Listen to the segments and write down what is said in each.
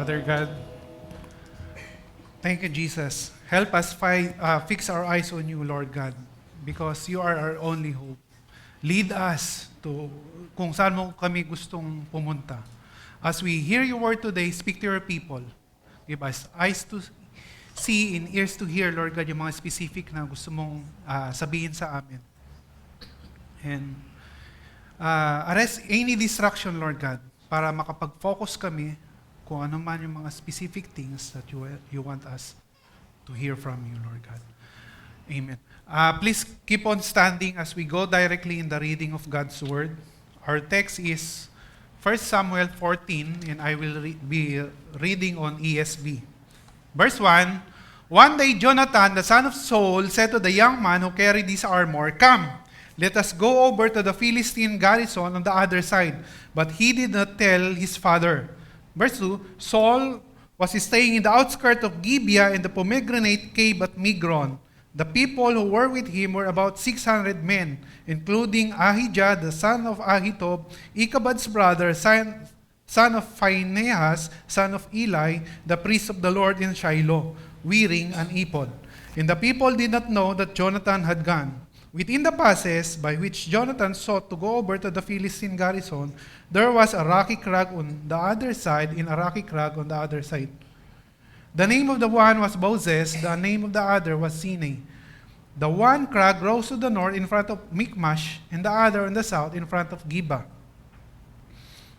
Father God. Thank you, Jesus. Help us fix our eyes on you, Lord God, because you are our only hope. Lead us to kung saan mo kami gustong pumunta. As we hear your word today, speak to your people. Give us eyes to see and ears to hear, Lord God, yung mga specific na gusto mong sabihin sa amin. And arrest any distraction, Lord God, para makapag-focus kami kung ano man yung mga specific things that you want us to hear from you, Lord God. Amen. Please keep on standing as we go directly in the reading of God's Word. Our text is 1 Samuel 14, and I will be reading on ESV. Verse 1, One day Jonathan, the son of Saul, said to the young man who carried his armor, Come, let us go over to the Philistine garrison on the other side. But he did not tell his father. Verse 2, Saul was staying in the outskirts of Gibeah in the pomegranate cave at Migron. The people who were with him were about 600 men, including Ahijah, the son of Ahitob, Ichabod's brother, son of Phinehas, son of Eli, the priest of the Lord in Shiloh, wearing an ephod. And the people did not know that Jonathan had gone. Within the passes by which Jonathan sought to go over to the Philistine garrison, there was a rocky crag on the other side and a rocky crag on the other side. The name of the one was Bozez, the name of the other was Sinai. The one crag rose to the north in front of Michmash, and the other on the south in front of Geba.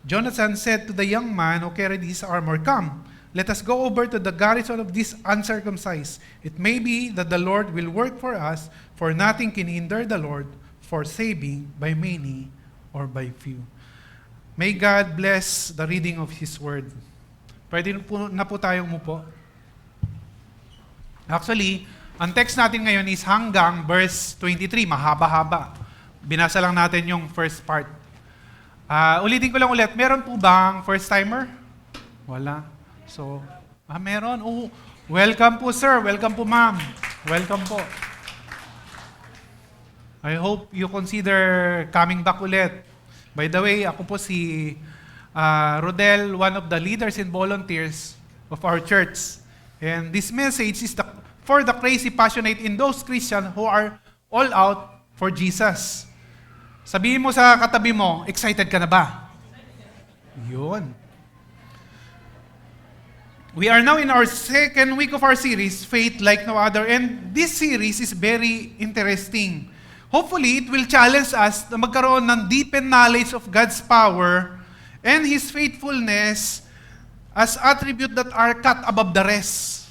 Jonathan said to the young man who carried his armor, Come, let us go over to the garrison of this uncircumcised. It may be that the Lord will work for us, for nothing can hinder the Lord for saving by many or by few. May God bless the reading of His Word. Pwede na po tayong umupo. Actually, ang text natin ngayon is hanggang verse 23, mahaba-haba. Binasa lang natin yung first part. Ulitin ko lang ulit, meron po bang first-timer? Wala. So, meron. Oh, welcome po sir, welcome po ma'am. Welcome po. I hope you consider coming back ulit. By the way, ako po si Rodel, one of the leaders and volunteers of our church. And this message is for the crazy passionate in those Christians who are all out for Jesus. Sabihin mo sa katabi mo, excited ka na ba? Yun. We are now in our second week of our series, Faith Like No Other, and this series is very interesting. Hopefully, it will challenge us na magkaroon ng deepened knowledge of God's power and His faithfulness as attributes that are cut above the rest,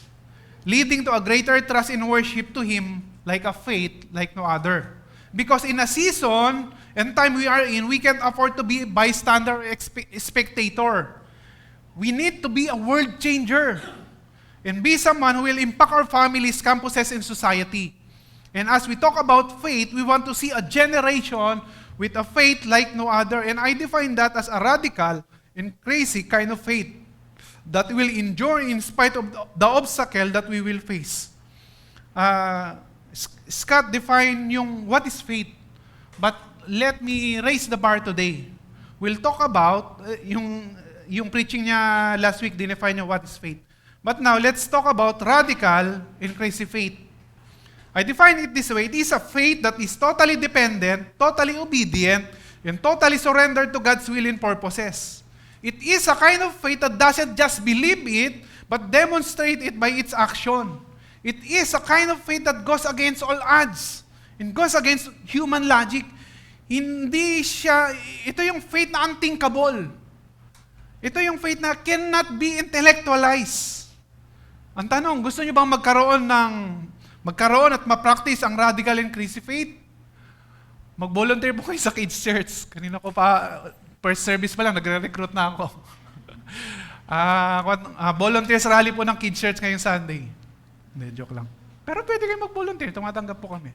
leading to a greater trust and worship to Him like a faith like no other. Because in a season and time we are in, we can't afford to be bystander or spectator. We need to be a world changer and be someone who will impact our families, campuses, and society. And as we talk about faith, we want to see a generation with a faith like no other. And I define that as a radical and crazy kind of faith that will endure in spite of the obstacle that we will face. Scott defined what is faith. But let me raise the bar today. We'll talk about yung preaching niya last week, define niya what is faith. But now, let's talk about radical and crazy faith. I define it this way. It is a faith that is totally dependent, totally obedient, and totally surrendered to God's will and purposes. It is a kind of faith that doesn't just believe it, but demonstrate it by its action. It is a kind of faith that goes against all odds and goes against human logic. Ito yung faith na unthinkable. Ito yung faith na cannot be intellectualized. Ang tanong, gusto niyo bang magkaroon at ma-practice ang radical and crazy faith? Mag-volunteer po kayo sa Kids Church. Kanina ko pa, first service pa lang, nagre-recruit na ako. Volunteers rally po ng Kids Church ngayong Sunday. Hindi, joke lang. Pero pwede kayo mag-volunteer, tumatanggap po kami.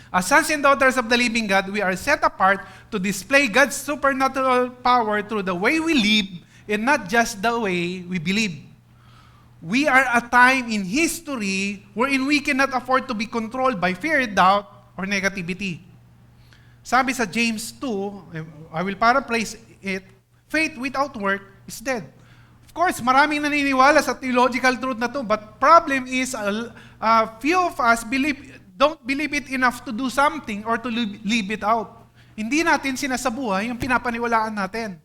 As sons and daughters of the living God, we are set apart to display God's supernatural power through the way we live and not just the way we believe. We are a time in history wherein we cannot afford to be controlled by fear, doubt, or negativity. Sabi sa James 2, I will paraphrase it, faith without work is dead. Of course, maraming naniniwala sa theological truth na to, but problem is, few of us don't believe it enough to do something or to leave it out. Hindi natin sinasabuhay yung pinapaniwalaan natin.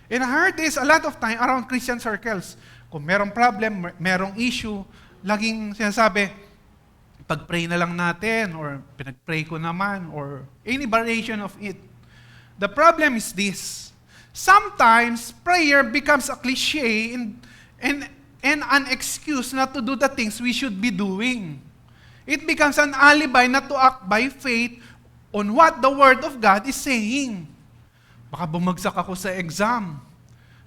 And I heard this a lot of time around Christian circles. Kung merong problem, merong issue, laging sinasabi, pag-pray na lang natin, or pinag-pray ko naman, or any variation of it. The problem is this. Sometimes, prayer becomes a cliche and an excuse not to do the things we should be doing. It becomes an alibi not to act by faith on what the Word of God is saying. Baka bumagsak ako sa exam.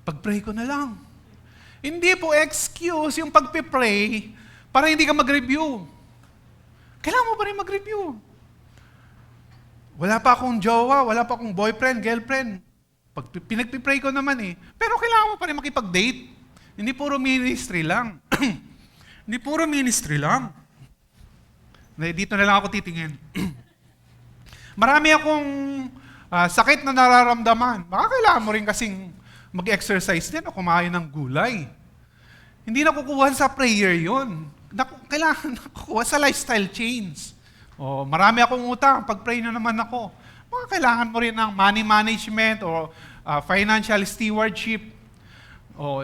Pag-pray ko na lang. Hindi po excuse yung pag-pray para hindi ka mag-review. Kailangan mo pa rin mag-review. Wala pa akong jowa, wala pa akong boyfriend, girlfriend. Pinag-pray ko naman eh. Pero kailangan mo pa rin makipag-date. Hindi puro ministry lang. Hindi puro ministry lang. Dito na lang ako titingin. Marami akong sakit na nararamdaman. Baka kailangan mo rin kasing mag-exercise din o kumain ng gulay. Hindi nakukuha sa prayer yun. Kailangan nakukuha sa lifestyle change. O, marami akong utang. Pag-pray na naman ako. Baka kailangan mo rin ng money management o financial stewardship. O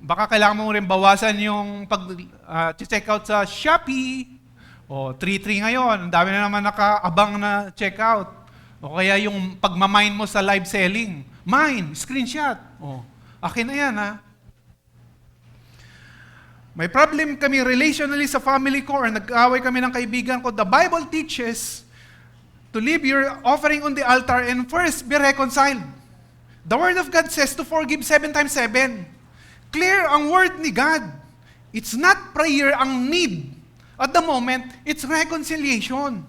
baka kailangan mo rin bawasan yung pag-check out sa Shopee. O 3-3 ngayon, ang dami na naman nakaabang na check out. O kaya yung pagmamine mo sa live selling. Mine, screenshot. O, akin na yan ha. May problem kami relationally sa family ko or nag-away kami ng kaibigan ko. The Bible teaches to leave your offering on the altar and first be reconciled. The Word of God says to forgive 7 times 7. Clear ang Word ni God. It's not prayer ang need. At the moment, it's reconciliation.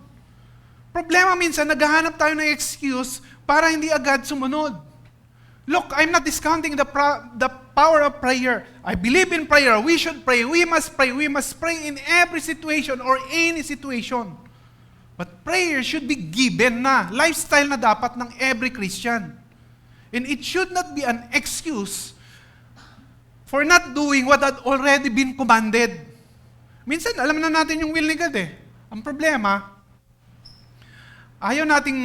Problema minsan, naghahanap tayo ng excuse para hindi agad sumunod. Look, I'm not discounting the power of prayer. I believe in prayer. We should pray. We must pray. We must pray in every situation or any situation. But prayer should be given na. Lifestyle na dapat ng every Christian. And it should not be an excuse for not doing what had already been commanded. Minsan, alam na natin yung will ni God eh. Ang problema, ayaw nating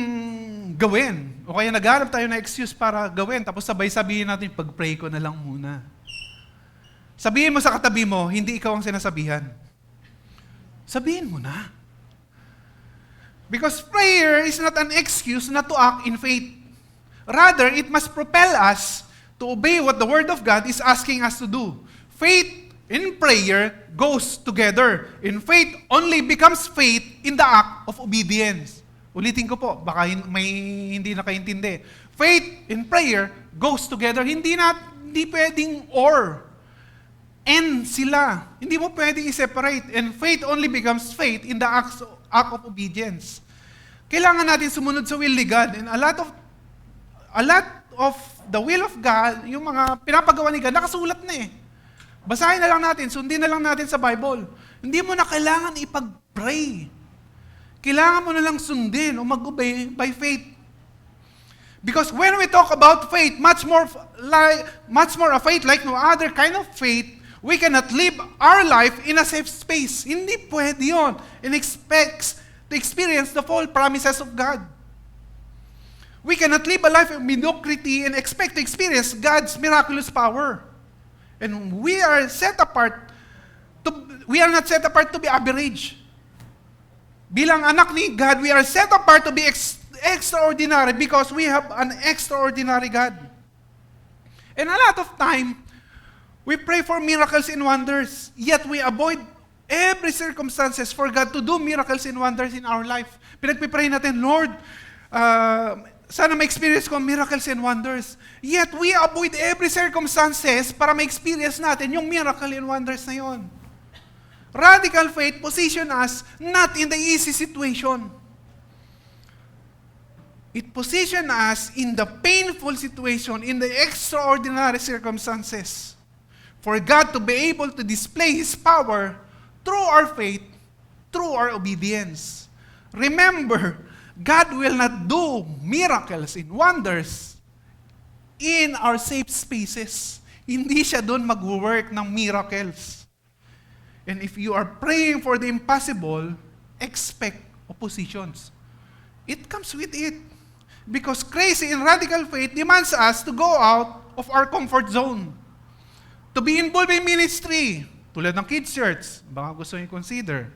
gawin. O kaya naghanap tayo na excuse para gawin. Tapos sabay sabihin natin, pag-pray ko na lang muna. Sabihin mo sa katabi mo, hindi ikaw ang sinasabihan. Sabihin mo na. Because prayer is not an excuse not to act in faith. Rather, it must propel us to obey what the Word of God is asking us to do. Faith in prayer goes together. In faith only becomes faith in the act of obedience. Ulitin ko po, baka may hindi nakaintindi. Faith in prayer goes together. Hindi pwedeng or. And sila. Hindi mo pwedeng i-separate. And faith only becomes faith in the act of obedience. Kailangan natin sumunod sa will ni God. And a lot of the will of God, yung mga pinapagawa ni God, nakasulat na eh. Basahin na lang natin, sundin na lang natin sa Bible. Hindi mo na kailangan ipag-pray. Kailangan mo na lang sundin o mag-obey by faith. Because when we talk about faith, much more a faith like no other kind of faith, we cannot live our life in a safe space. Hindi pwede yun. And expects to experience the full promises of God. We cannot live a life of mediocrity and expect to experience God's miraculous power. And we are not set apart to be average. Bilang anak ni God, we are set apart to be extraordinary because we have an extraordinary God. And a lot of time, we pray for miracles and wonders, yet we avoid every circumstances for God to do miracles and wonders in our life. Pinagpipray natin, Lord, sana ma-experience ko miracles and wonders. Yet we avoid every circumstances para ma-experience natin yung miracle and wonders na yon. Radical faith position us not in the easy situation. It position us in the painful situation, in the extraordinary circumstances. For God to be able to display His power through our faith, through our obedience. Remember, God will not do miracles and wonders in our safe spaces. Hindi siya doon mag-work ng miracles. And if you are praying for the impossible, expect oppositions. It comes with it. Because crazy and radical faith demands us to go out of our comfort zone. To be involved in ministry, tulad ng kids church, baka gusto nyo consider.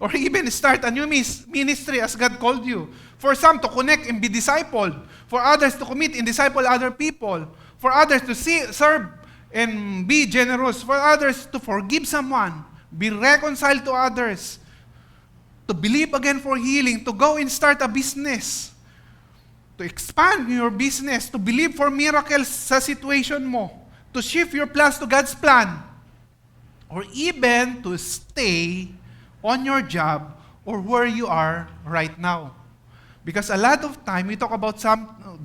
Or even start a new ministry as God called you. For some to connect and be discipled. For others to commit and disciple other people. For others to serve and be generous. For others to forgive someone. Be reconciled to others. To believe again for healing. To go and start a business. To expand your business. To believe for miracles sa situation mo. To shift your plans to God's plan. Or even to stay on your job or where you are right now. Because a lot of time, we talk about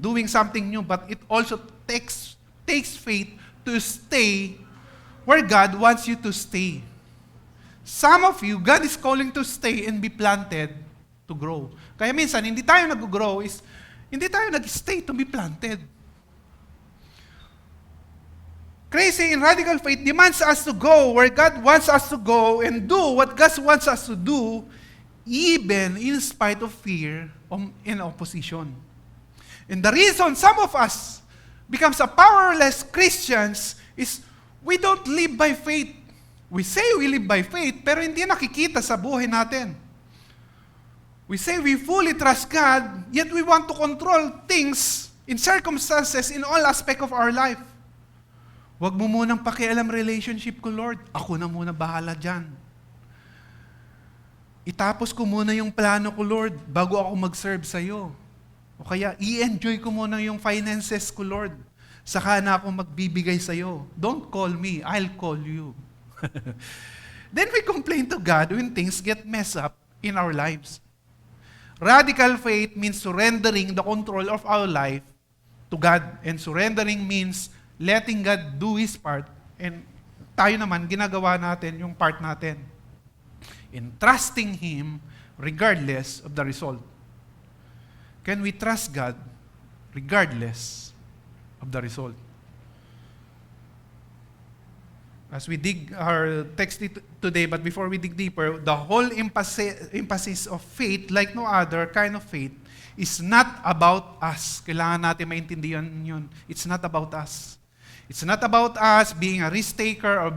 doing something new, but it also takes faith to stay where God wants you to stay. Some of you, God is calling to stay and be planted to grow. Kaya minsan, hindi tayo nag-grow, hindi tayo nag-stay to be planted. Crazy and radical faith demands us to go where God wants us to go and do what God wants us to do, even in spite of fear and opposition. And the reason some of us becomes a powerless Christians is we don't live by faith. We say we live by faith, pero hindi nakikita sa buhay natin. We say we fully trust God, yet we want to control things in circumstances in all aspects of our life. Huwag mo munang pakialam relationship ko, Lord. Ako na muna bahala dyan. Itapos ko muna yung plano ko, Lord, bago ako mag-serve sa'yo. O kaya, i-enjoy ko muna yung finances ko, Lord. Saka na ako magbibigay sa'yo. Don't call me, I'll call you. Then we complain to God when things get messed up in our lives. Radical faith means surrendering the control of our life to God. And surrendering means letting God do His part, and tayo naman, ginagawa natin yung part natin. In trusting Him, regardless of the result. Can we trust God, regardless of the result? As we dig our text today, but before we dig deeper, the whole emphasis of faith, like no other kind of faith, is not about us. Kailangan natin maintindihan yun. It's not about us. It's not about us being a risk-taker or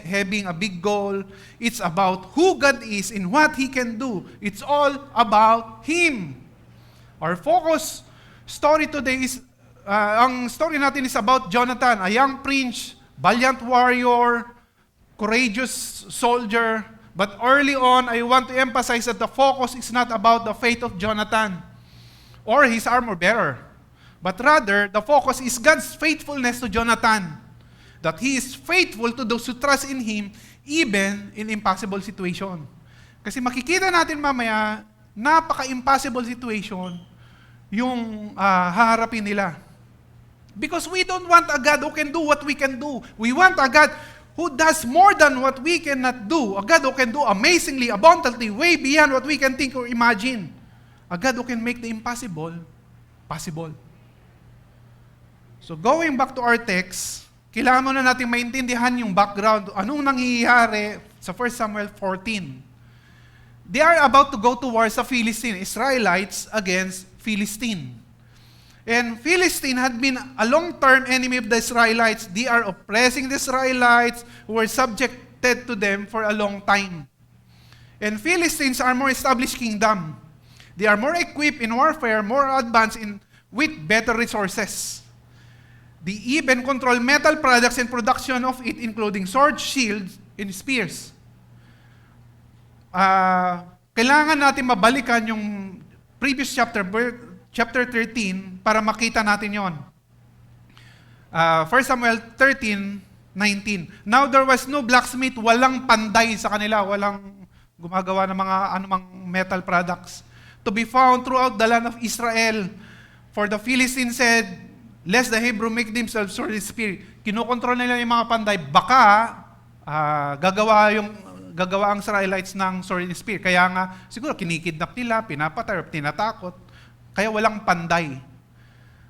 having a big goal. It's about who God is and what He can do. It's all about Him. Our focus story today is, ang story natin is about Jonathan, a young prince, valiant warrior, courageous soldier. But early on, I want to emphasize that the focus is not about the faith of Jonathan or his armor bearer. But rather, the focus is God's faithfulness to Jonathan. That He is faithful to those who trust in Him, even in impossible situation. Kasi makikita natin mamaya, napaka-impossible situation yung haharapin nila. Because we don't want a God who can do what we can do. We want a God who does more than what we cannot do. A God who can do amazingly, abundantly, way beyond what we can think or imagine. A God who can make the impossible possible. So going back to our text, kailangan muna natin maintindihan yung background, anong nangyayari sa 1 Samuel 14. They are about to go to war sa Philistine, Israelites against Philistine. And Philistine had been a long-term enemy of the Israelites. They are oppressing the Israelites who were subjected to them for a long time. And Philistines are more established kingdom. They are more equipped in warfare, more advanced with better resources. They even control metal products and production of it, including swords, shields, and spears. Kailangan natin mabalikan yung previous chapter 13, para makita natin yon. 1 Samuel 13:19. Now there was no blacksmith, walang panday sa kanila, walang gumagawa ng mga anumang metal products, to be found throughout the land of Israel. For the Philistines said, lest the Hebrew make themselves sword and spear. Kinokontrol nila yung mga panday, baka gagawa ang Israelites ng sword and spear. Kaya nga, siguro kinikidnap nila, pinapatay, tinatakot. Kaya walang panday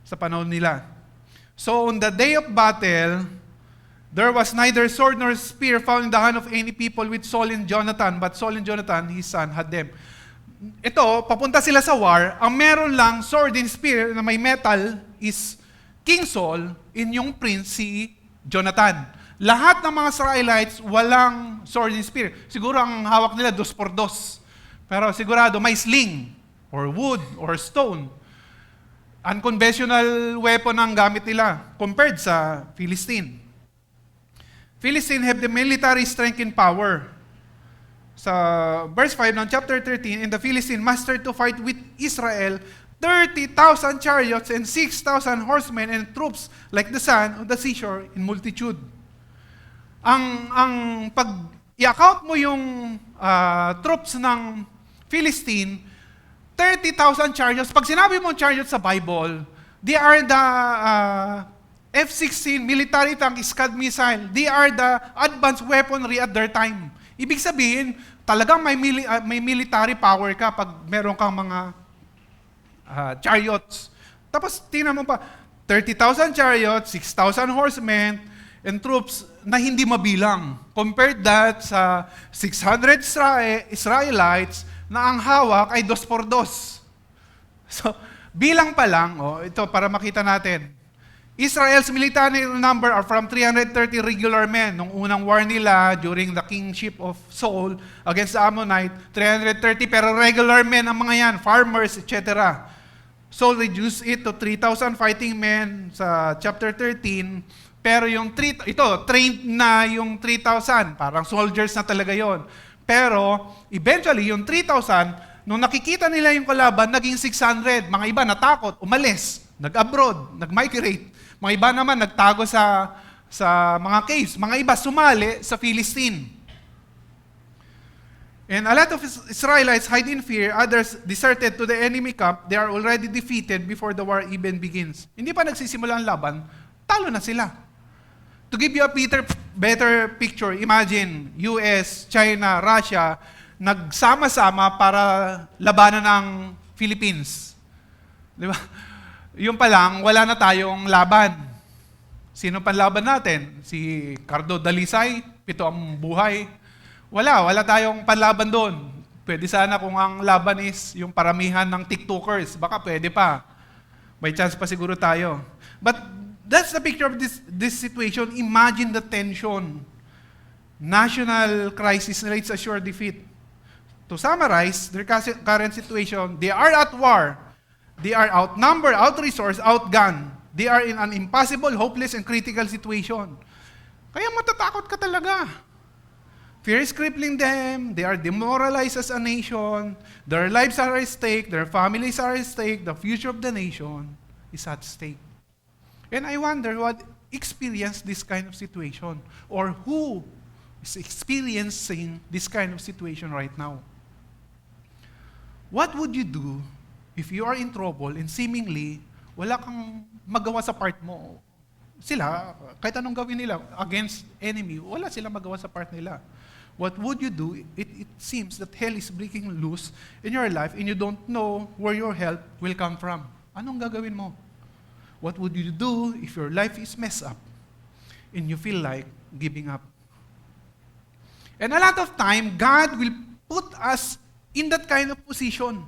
sa panahon nila. So on the day of battle, There was neither sword nor spear found in the hand of any people with Saul and Jonathan, but Saul and Jonathan, his son, had them. Ito, papunta sila sa war, ang meron lang sword and spear na may metal is King Saul, inyong prince si Jonathan. Lahat ng mga Israelites, walang sword and spear. Siguro ang hawak nila, 2x2. Pero sigurado, may sling, or wood, or stone. Unconventional weapon ang gamit nila compared sa Philistine. Philistine have the military strength and power. Sa verse 5 ng chapter 13, and the Philistine mastered to fight with Israel 30,000 chariots and 6,000 horsemen and troops like the sand on the seashore in multitude. Ang pag i-account mo yung troops ng Philistine, 30,000 chariots. Pag sinabi mo chariots sa Bible, they are the F-16 military tank Scud missile. They are the advanced weaponry at their time. Ibig sabihin, talagang may military power ka pag meron kang mga chariots. Tapos, tingnan mo pa, 30,000 chariots, 6,000 horsemen, and troops na hindi mabilang. Compared that sa 600 Israelites na ang hawak ay 2x2. So, bilang pa lang, ito para makita natin, Israel's military number are from 330 regular men. Nung unang war nila during the kingship of Saul against the Ammonite, 330 pero regular men ang mga yan, farmers, etc. Saul reduced it to 3,000 fighting men sa chapter 13, pero yung trained na yung 3,000, parang soldiers na talaga yon. Pero eventually yung 3,000, nung nakikita nila yung kalaban, naging 600. Mga iba natakot, umalis, nag-abroad, nag-migrate. Mga iba naman nagtago sa mga caves. Mga iba sumali sa Philistine. And a lot of Israelites hide in fear. Others deserted to the enemy camp. They are already defeated before the war even begins. Hindi pa nagsisimula ang laban, talo na sila. To give you a better picture, imagine US, China, Russia, nagsama-sama para labanan ng Philippines. Di ba? Yung pa lang, wala na tayong laban. Sino panlaban natin? Si Cardo Dalisay, 7 ang buhay. Wala tayong panlaban doon. Pwede sana kung ang laban is yung paramihan ng TikTokers. Baka pwede pa. May chance pa siguro tayo. But that's the picture of this situation. Imagine the tension. National crisis rates a sure defeat. To summarize their current situation, they are at war. They are outnumbered, out-resourced, outgunned. They are in an impossible, hopeless, and critical situation. Kaya matatakot ka talaga. Fear is crippling them. They are demoralized as a nation. Their lives are at stake. Their families are at stake. The future of the nation is at stake. And I wonder what experienced this kind of situation, or who is experiencing this kind of situation right now. What would you do if you are in trouble and seemingly wala kang magawa sa part mo? Sila, kahit anong gawin nila against enemy, wala silang magawa sa part nila. What would you do? It seems that hell is breaking loose in your life and you don't know where your help will come from. Anong gagawin mo? What would you do if your life is messed up and you feel like giving up? And a lot of time, God will put us in that kind of position.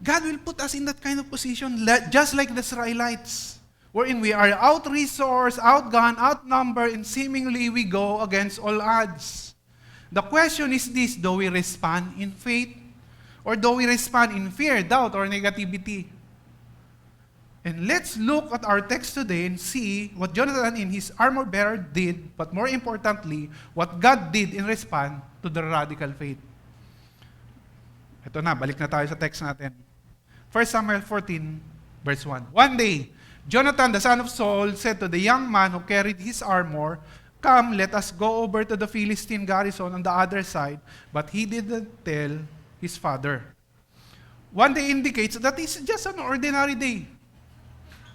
God will put us in that kind of position, just like the Israelites, wherein we are out-resourced, outgunned, outnumbered, and seemingly we go against all odds. The question is this: do we respond in faith, or do we respond in fear, doubt, or negativity? And let's look at our text today and see what Jonathan and his armor-bearer did, but more importantly, what God did in response to the radical faith. Ito na, balik na tayo sa text natin. 1 Samuel 14, verse 1. One day, Jonathan, the son of Saul, said to the young man who carried his armor, "Come, let us go over to the Philistine garrison on the other side." But he didn't tell his father. One day indicates that it's just an ordinary day.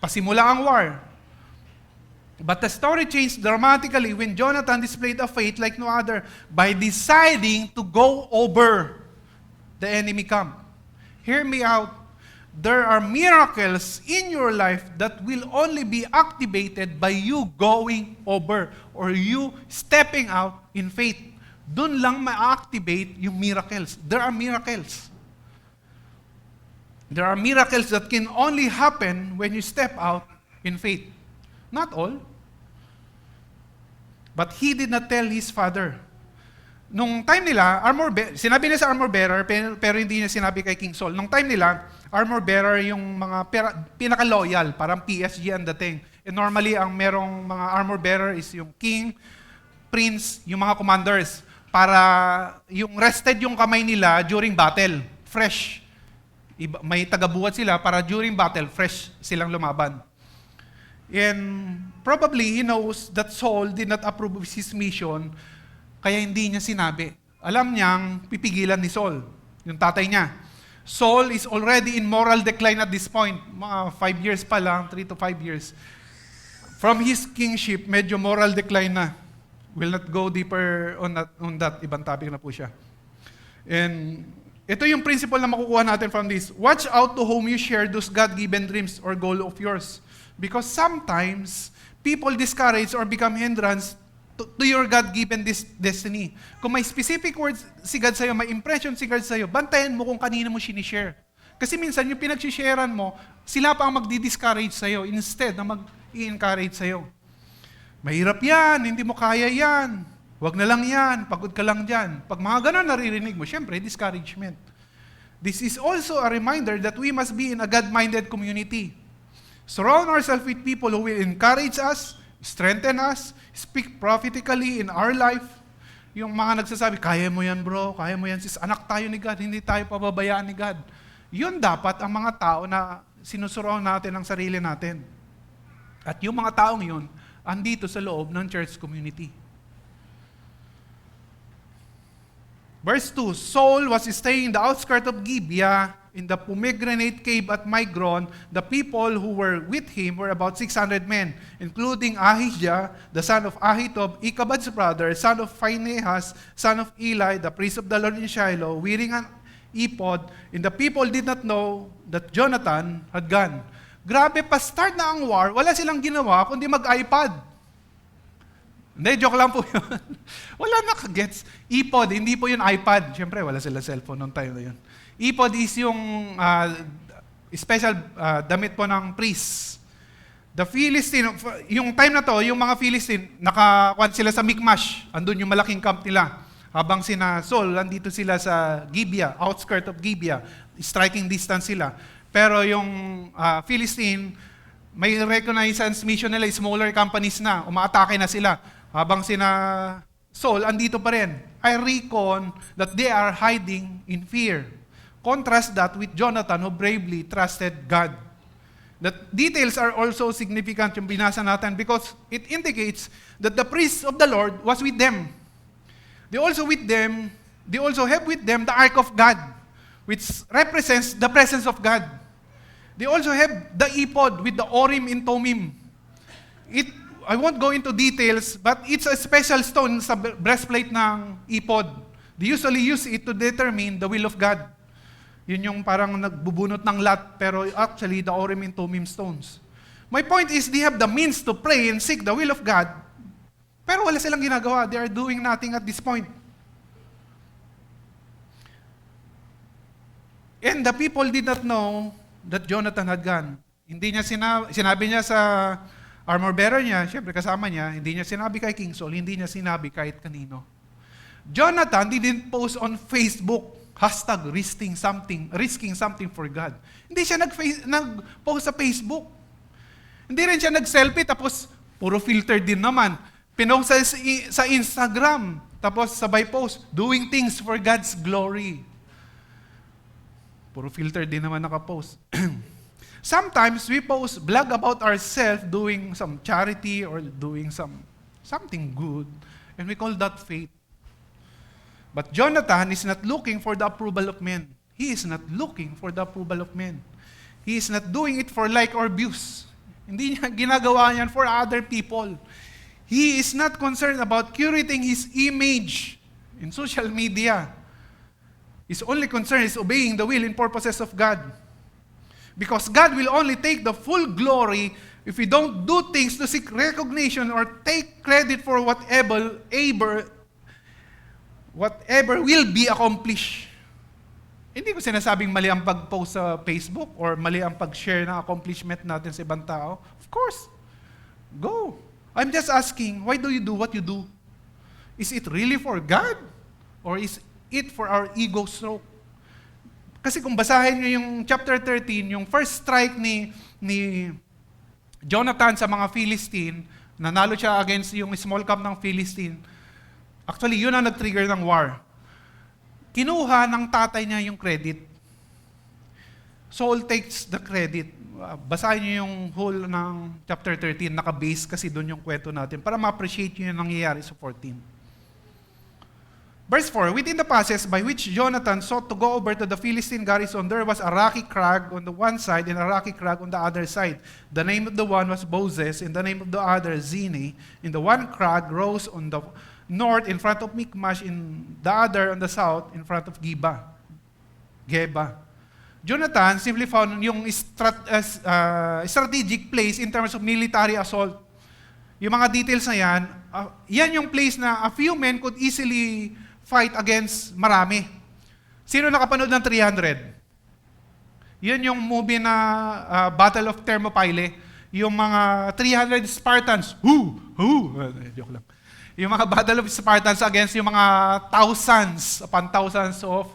Pasimula ang war. But the story changed dramatically when Jonathan displayed a faith like no other by deciding to go over the enemy camp. Hear me out. there are miracles in your life that will only be activated by you going over or you stepping out in faith. Doon lang ma-activate yung miracles. There are miracles. There are miracles that can only happen when you step out in faith. Not all. But he did not tell his father. Nung time nila, sinabi niya sa armor bearer, pero hindi niya sinabi kay King Saul. Nung time nila, armor bearer yung mga pinaka-loyal, parang PSG ang dating. And normally, ang merong mga armor bearer is yung king, prince, yung mga commanders. Para yung rested yung kamay nila during battle. Fresh. May tagabuhat sila para during battle, fresh silang lumaban. And probably he knows that Saul did not approve of his mission, kaya hindi niya sinabi. Alam niyang pipigilan ni Saul, yung tatay niya. Saul is already in moral decline at this point. Mga 5 years pa lang, 3 to 5 years. From his kingship, medyo moral decline na. Will not go deeper on that. Ibang topic na po siya. And ito yung principle na makukuha natin from this. Watch out to whom you share those God-given dreams or goal of yours. Because sometimes, people discourage or become hindrance to your God-given destiny. Kung may specific words si God sa'yo, may impression si God sa'yo, bantayan mo kung kanina mo sinishare. Kasi minsan yung pinagsisharean mo, sila pa ang magdi-discourage sa'yo instead na mag-i-encourage sa'yo. Mahirap yan, hindi mo kaya yan, wag na lang yan, pagod ka lang dyan. Pag mga ganun naririnig mo, syempre, discouragement. This is also a reminder that we must be in a God-minded community. Surround ourselves with people who will encourage us, strengthen us, speak prophetically in our life. Yung mga nagsasabi, kaya mo yan bro, kaya mo yan sis, anak tayo ni God, hindi tayo pababayaan ni God. Yun dapat ang mga tao na sinusurround natin ang sarili natin. At yung mga taong yun, andito sa loob ng church community. Verse 2, Saul was staying in the outskirts of Gibeah, in the pomegranate cave at Migron. The people who were with him were about 600 men, including Ahijah, the son of Ahitub, Ichabod's brother, son of Phinehas, son of Eli, the priest of the Lord in Shiloh, wearing an ephod, and the people did not know that Jonathan had gone. Grabe, pa-start na ang war, wala silang ginawa kundi mag-iPad. Hindi, joke lang po yun. Wala nakagets. ePod, hindi po yun iPad. Siyempre, wala sila cellphone noong time na yun. ePod is yung special damit po ng priest. The Philistine, yung time na to, yung mga Philistine, nakakuan sila sa Michmash. Andun yung malaking camp nila. Habang sina Saul, andito sila sa Gibeah, outskirt of Gibeah. Striking distance sila. Pero yung Philistine, may reconnaissance mission nila, smaller companies na, umaatake na sila. Habang sina Saul, andito pa rin. I reckon that they are hiding in fear. Contrast that with Jonathan who bravely trusted God. The details are also significant yung binasa natin because it indicates that the priest of the Lord was with them. They also have with them the ark of God, which represents the presence of God. They also have the ephod with the Urim and Thummim. I won't go into details, but it's a special stone sa breastplate ng ephod. They usually use it to determine the will of God. Yun yung parang nagbubunot ng lot, pero actually the Urim and Thummim stones. My point is, they have the means to pray and seek the will of God, pero wala silang ginagawa. They are doing nothing at this point. And the people did not know that Jonathan had gone. Hindi niya sinabi niya sa armor bearer niya, syempre kasama niya, hindi niya sinabi kay King Saul, hindi niya sinabi kahit kanino. Jonathan didn't post on Facebook, #risking something for God. Hindi siya nag-post sa Facebook. Hindi rin siya nag-selfie, tapos puro filter din naman. Pinost sa Instagram, tapos sabay post, doing things for God's glory. Puro filter din naman nakapost. Sometimes we post blog about ourselves doing some charity or doing something good, and we call that faith. But Jonathan is not looking for the approval of men. He is not looking for the approval of men. He is not doing it for like or views. Hindi niya ginagawa niyan for other people. He is not concerned about curating his image in social media. His only concern is obeying the will and purposes of God. Because God will only take the full glory if we don't do things to seek recognition or take credit for whatever will be accomplished. Hindi ko sinasabing mali ang pag-post sa Facebook or mali ang pag-share ng accomplishment natin sa ibang tao. Of course, go. I'm just asking, why do you do what you do? Is it really for God? Or is it for our ego stroke? Kasi kung basahin nyo yung chapter 13, yung first strike ni Jonathan sa mga Philistine, nanalo siya against yung small camp ng Philistine. Actually, yun ang nag-trigger ng war. Kinuha ng tatay niya yung credit. Saul takes the credit. Basahin niyo yung whole ng chapter 13, naka-base kasi doon yung kwento natin para ma-appreciate niyo yung nangyayari sa 14. Verse 4, within the passes by which Jonathan sought to go over to the Philistine garrison, there was a rocky crag on the one side and a rocky crag on the other side. The name of the one was Bozez, and the name of the other Zini. And the one crag rose on the north in front of Michmash, in the other on the south in front of Geba. Jonathan simply found yung strategic place in terms of military assault. Yung mga details na yan, yan yung place na a few men could easily fight against marami. Sino nakapanood ng 300? Yun yung movie na Battle of Thermopylae. Yung mga 300 Spartans. Joke lang. Yung mga Battle of Spartans against yung mga thousands upon thousands of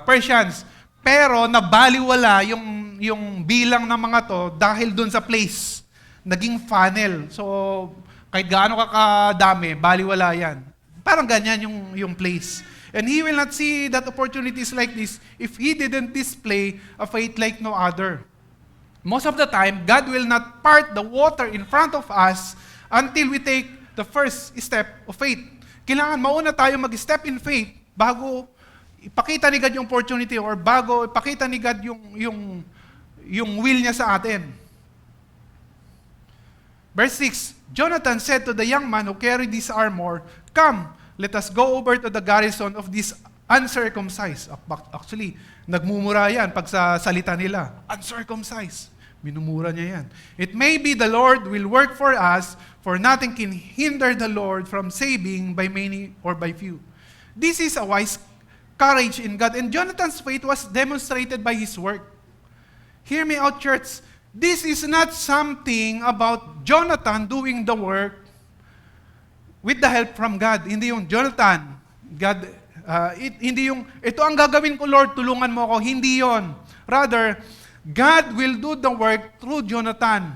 Persians. Pero nabaliwala yung bilang ng mga to dahil dun sa place. Naging funnel. So, kahit gaano kakadami, baliwala yan. Parang ganyan yung place. And he will not see that opportunities like this if he didn't display a faith like no other. Most of the time, God will not part the water in front of us until we take the first step of faith. Kailangan mauna tayo mag-step in faith bago ipakita ni God yung opportunity or bago ipakita ni God yung will niya sa atin. Verse 6, Jonathan said to the young man who carried this armor, "Come, let us go over to the garrison of this uncircumcised." Actually, nagmumura yan pag sa salita nila. Uncircumcised. Minumura niya yan. "It may be the Lord will work for us, for nothing can hinder the Lord from saving by many or by few." This is a wise courage in God. And Jonathan's faith was demonstrated by his work. Hear me out, church. This is not something about Jonathan doing the work with the help from God. Hindi yung Jonathan, God, hindi yung, ito ang gagawin ko, Lord, tulungan mo ako. Hindi yon. Rather, God will do the work through Jonathan.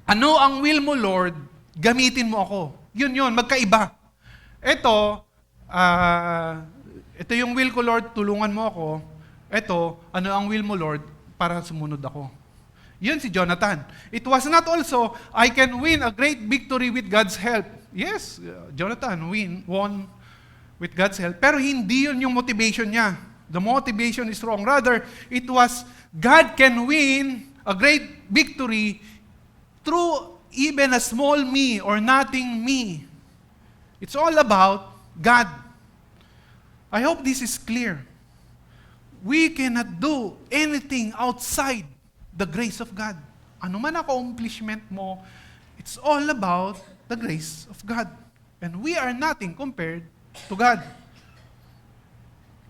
Ano ang will mo, Lord? Gamitin mo ako. Yun, magkaiba. Ito yung will ko, Lord, tulungan mo ako. Ito, ano ang will mo, Lord, para sumunod ako. Yun si Jonathan. It was not also, I can win a great victory with God's help. Yes, Jonathan won with God's help. Pero hindi yun yung motivation niya. The motivation is wrong. Rather, it was, God can win a great victory through even a small me or nothing me. It's all about God. I hope this is clear. We cannot do anything outside the grace of God. Ano man ang accomplishment mo, it's all about the grace of God. And we are nothing compared to God.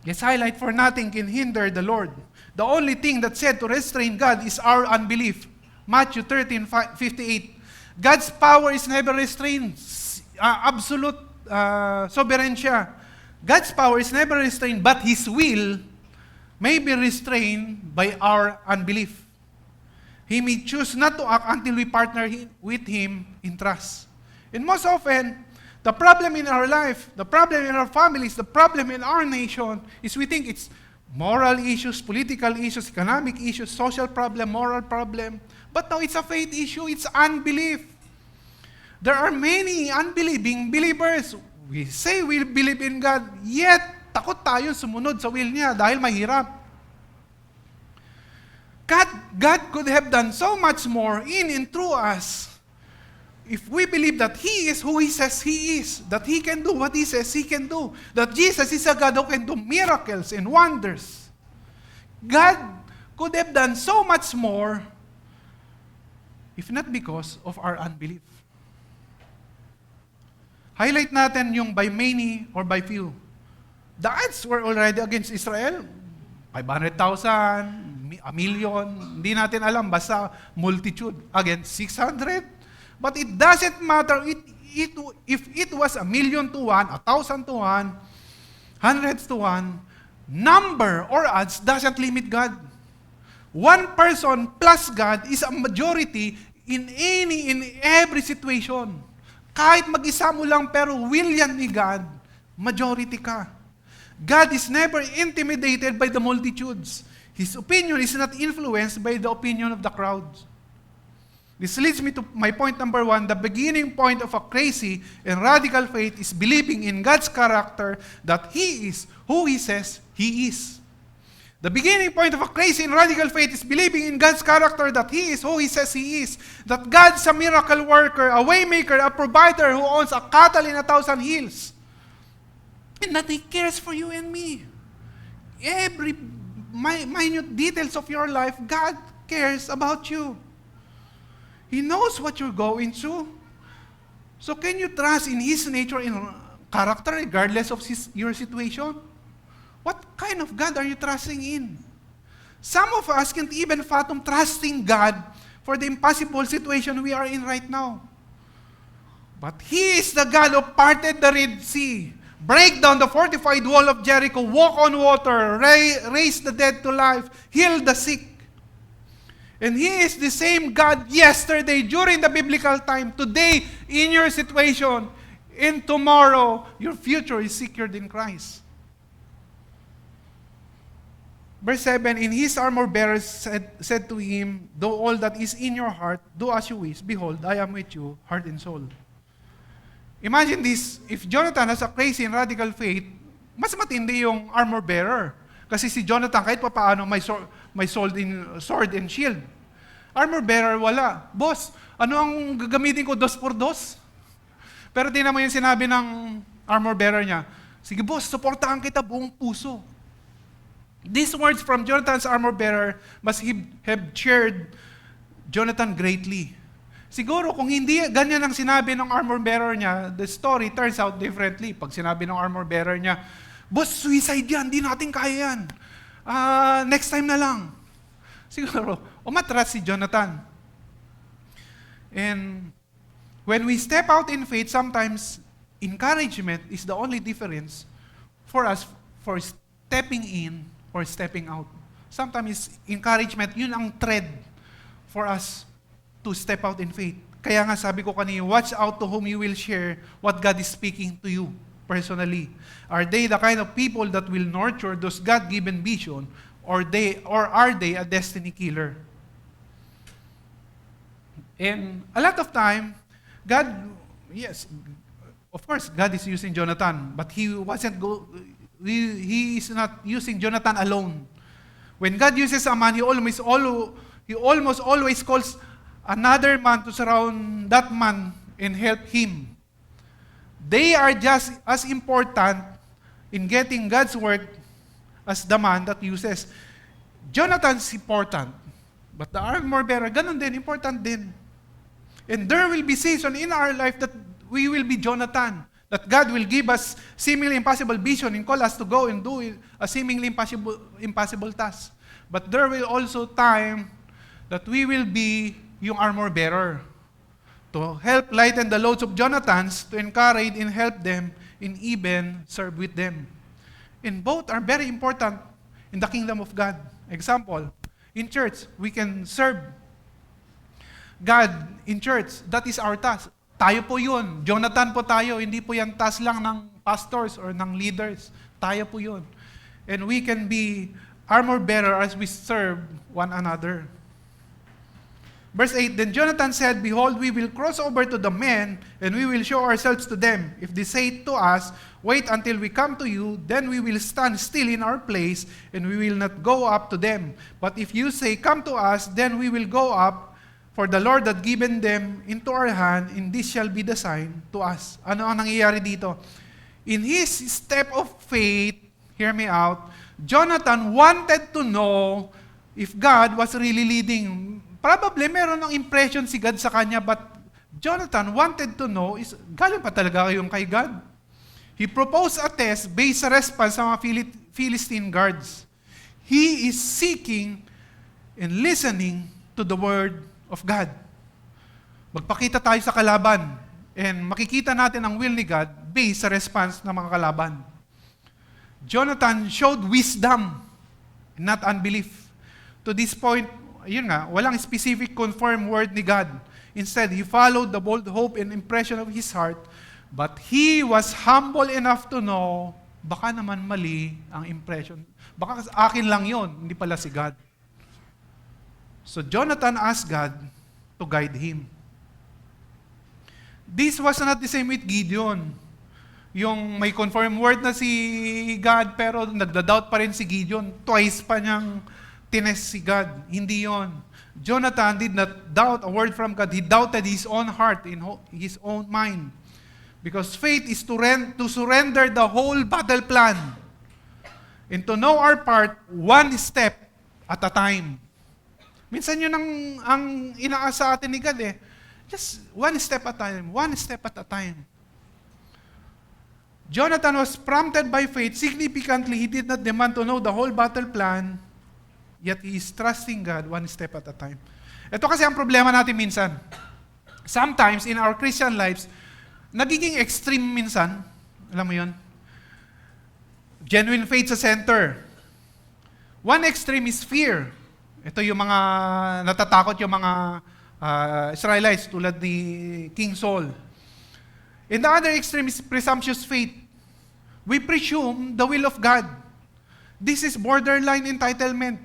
Let's highlight, for nothing can hinder the Lord. The only thing that's said to restrain God is our unbelief. Matthew 13:58. God's power is never restrained. Absolute sovereign siya. God's power is never restrained, but His will may be restrained by our unbelief. He may choose not to act until we partner with Him in trust. And most often, the problem in our life, the problem in our families, the problem in our nation is we think it's moral issues, political issues, economic issues, social problem, moral problem. But no, it's a faith issue, it's unbelief. There are many unbelieving believers. We say we believe in God, yet takot tayo sumunod sa will niya dahil mahirap. God could have done so much more in and through us if we believe that He is who He says He is, that He can do what He says He can do, that Jesus is a God who can do miracles and wonders. God could have done so much more if not because of our unbelief. Highlight natin yung by many or by few. The odds were already against Israel. 500,000, a million, hindi natin alam, basta multitude against 600. But it doesn't matter if it was 1,000,000 to 1, 1,000 to 1, hundreds to 1, number or odds doesn't limit God. One person plus God is a majority in every situation. Kahit mag-isa mo lang pero will yan ni God, majority ka. God is never intimidated by the multitudes. His opinion is not influenced by the opinion of the crowds. This leads me to my point number 1. The beginning point of a crazy and radical faith is believing in God's character that He is who He says He is. The beginning point of a crazy and radical faith is believing in God's character that He is who He says He is. That God's a miracle worker, a way maker, a provider who owns a cattle in 1,000 hills. And that He cares for you and me. Every minute details of your life, God cares about you. He knows what you're going through. So can you trust in His nature and character regardless of your situation? What kind of God are you trusting in? Some of us can't even fathom trusting God for the impossible situation we are in right now. But He is the God who parted the Red Sea, break down the fortified wall of Jericho, walk on water, raise the dead to life, heal the sick. And He is the same God yesterday during the biblical time, today in your situation, and tomorrow your future is secured in Christ. Verse 7, in His armor-bearers said to Him, "Do all that is in your heart, do as you wish. Behold, I am with you, heart and soul." Imagine this, if Jonathan has a crazy and radical faith, mas matindi yung armor-bearer. Kasi si Jonathan, kahit pa paano, may sword and shield. Armor-bearer, wala. Boss, ano ang gagamitin ko, 2x2? Pero tingnan mo yung sinabi ng armor-bearer niya, sige boss, suportahan kita buong puso. These words from Jonathan's armor-bearer must have cheered Jonathan greatly. Siguro kung hindi ganyan ang sinabi ng armor-bearer niya, the story turns out differently. Pag sinabi ng armor-bearer niya, boss, suicide yan, di natin kaya yan. Next time na lang. Siguro, umatras si Jonathan. And when we step out in faith, sometimes encouragement is the only difference for us for stepping in or stepping out. Sometimes encouragement, yun ang thread for us to step out in faith. Kaya nga sabi ko kanina, watch out to whom you will share what God is speaking to you personally. Are they the kind of people that will nurture those God-given vision, or are they a destiny killer? And a lot of time, God, yes, of course, God is using Jonathan, but He is not using Jonathan alone. When God uses a man, He almost always calls another man to surround that man and help him. They are just as important in getting God's work as the man that uses. Jonathan's important, but the armor-bearer, ganun din, important din. And there will be season in our life that we will be Jonathan, that God will give us seemingly impossible vision and call us to go and do a seemingly impossible task. But there will also time that we will be yung armor bearer to help lighten the loads of Jonathans, to encourage and help them, and even serve with them. And both are very important in the kingdom of God. Example, in church, we can serve God in church. That is our task. Tayo po yun. Jonathan po tayo. Hindi po yan task lang ng pastors or ng leaders. Tayo po yun. And we can be armor bearer as we serve one another. Verse 8, then Jonathan said, behold, we will cross over to the men, and we will show ourselves to them. If they say to us, wait until we come to you, then we will stand still in our place, and we will not go up to them. But if you say, come to us, then we will go up, for the Lord had given them into our hand, and this shall be the sign to us. Ano ang nangyayari dito? In his step of faith, hear me out, Jonathan wanted to know if God was really leading, probably meron ng impression si God sa kanya, but Jonathan wanted to know, is galing pa talaga kayong kay God? He proposed a test based sa response sa mga Philistine guards. He is seeking and listening to the word of God. Magpakita tayo sa kalaban and makikita natin ang will ni God based sa response ng mga kalaban. Jonathan showed wisdom, not unbelief. To this point, yun nga, walang specific confirmed word ni God. Instead, he followed the bold hope and impression of his heart, but he was humble enough to know, baka naman mali ang impression. Baka akin lang yon, hindi pala si God. So Jonathan asked God to guide him. This was not the same with Gideon. Yung may confirmed word na si God, pero nagda-doubt pa rin si Gideon. Twice pa niyang tinest si God. Hindi yon. Jonathan did not doubt a word from God. He doubted his own heart, in his own mind. Because faith is to surrender the whole battle plan and to know our part one step at a time. Minsan yun ang inaasa atin ni God eh. Just one step at a time, one step at a time. Jonathan was prompted by faith. Significantly, he did not demand to know the whole battle plan, yet he is trusting God one step at a time. Ito kasi ang problema natin minsan. Sometimes in our Christian lives, nagiging extreme minsan, alam mo yun? Genuine faith sa center. One extreme is fear. Ito yung mga natatakot yung mga Israelites tulad ni King Saul. And the other extreme is presumptuous faith. We presume the will of God. This is borderline entitlement.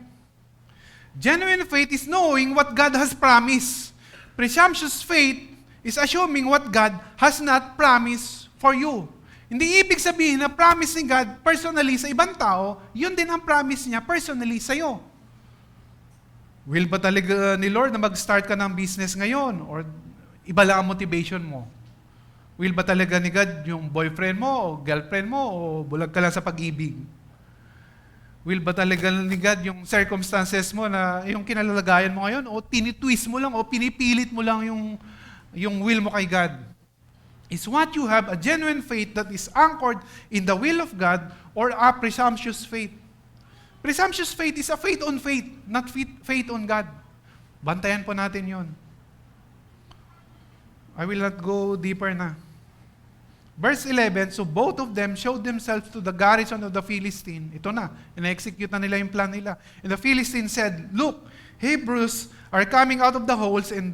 Genuine faith is knowing what God has promised. Presumptuous faith is assuming what God has not promised for you. Hindi ibig sabihin na promise ni God personally sa ibang tao, yun din ang promise niya personally sa'yo. Will ba talaga ni Lord na mag-start ka ng business ngayon? Or iba lang ang motivation mo? Will ba talaga ni God yung boyfriend mo o girlfriend mo o bulag ka lang sa pag-ibig? Will ba talaga ni God yung circumstances mo na yung kinalalagayan mo ngayon o tinitwist mo lang o pinipilit mo lang yung will mo kay God? Is what you have a genuine faith that is anchored in the will of God or a presumptuous faith? Presumptuous faith is a faith on faith, not faith on God. Bantayan po natin yon. I will not go deeper na. Verse 11, so both of them showed themselves to the garrison of the Philistine. Ito na, ina-execute na nila yung plan nila. And the Philistines said, look, Hebrews are coming out of the holes and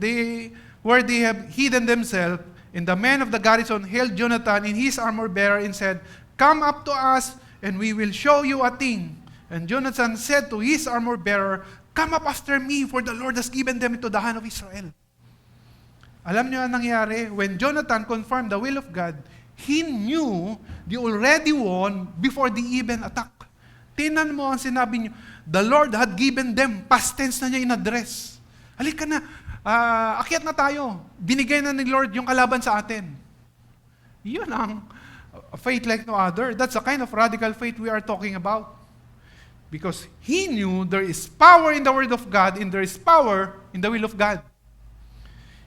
where they have hidden themselves. And the men of the garrison hailed Jonathan in his armor bearer and said, come up to us and we will show you a thing. And Jonathan said to his armor bearer, come up after me, for the Lord has given them into the hand of Israel. Alam niyo ang nangyari? When Jonathan confirmed the will of God, he knew they already won before they even attack. Tinan mo ang sinabi niyo, the Lord had given them, past tense na niya in-address. Halika na, akyat na tayo. Binigay na ni Lord yung kalaban sa atin. Yun ang faith like no other. That's the kind of radical faith we are talking about. Because he knew there is power in the Word of God and there is power in the will of God.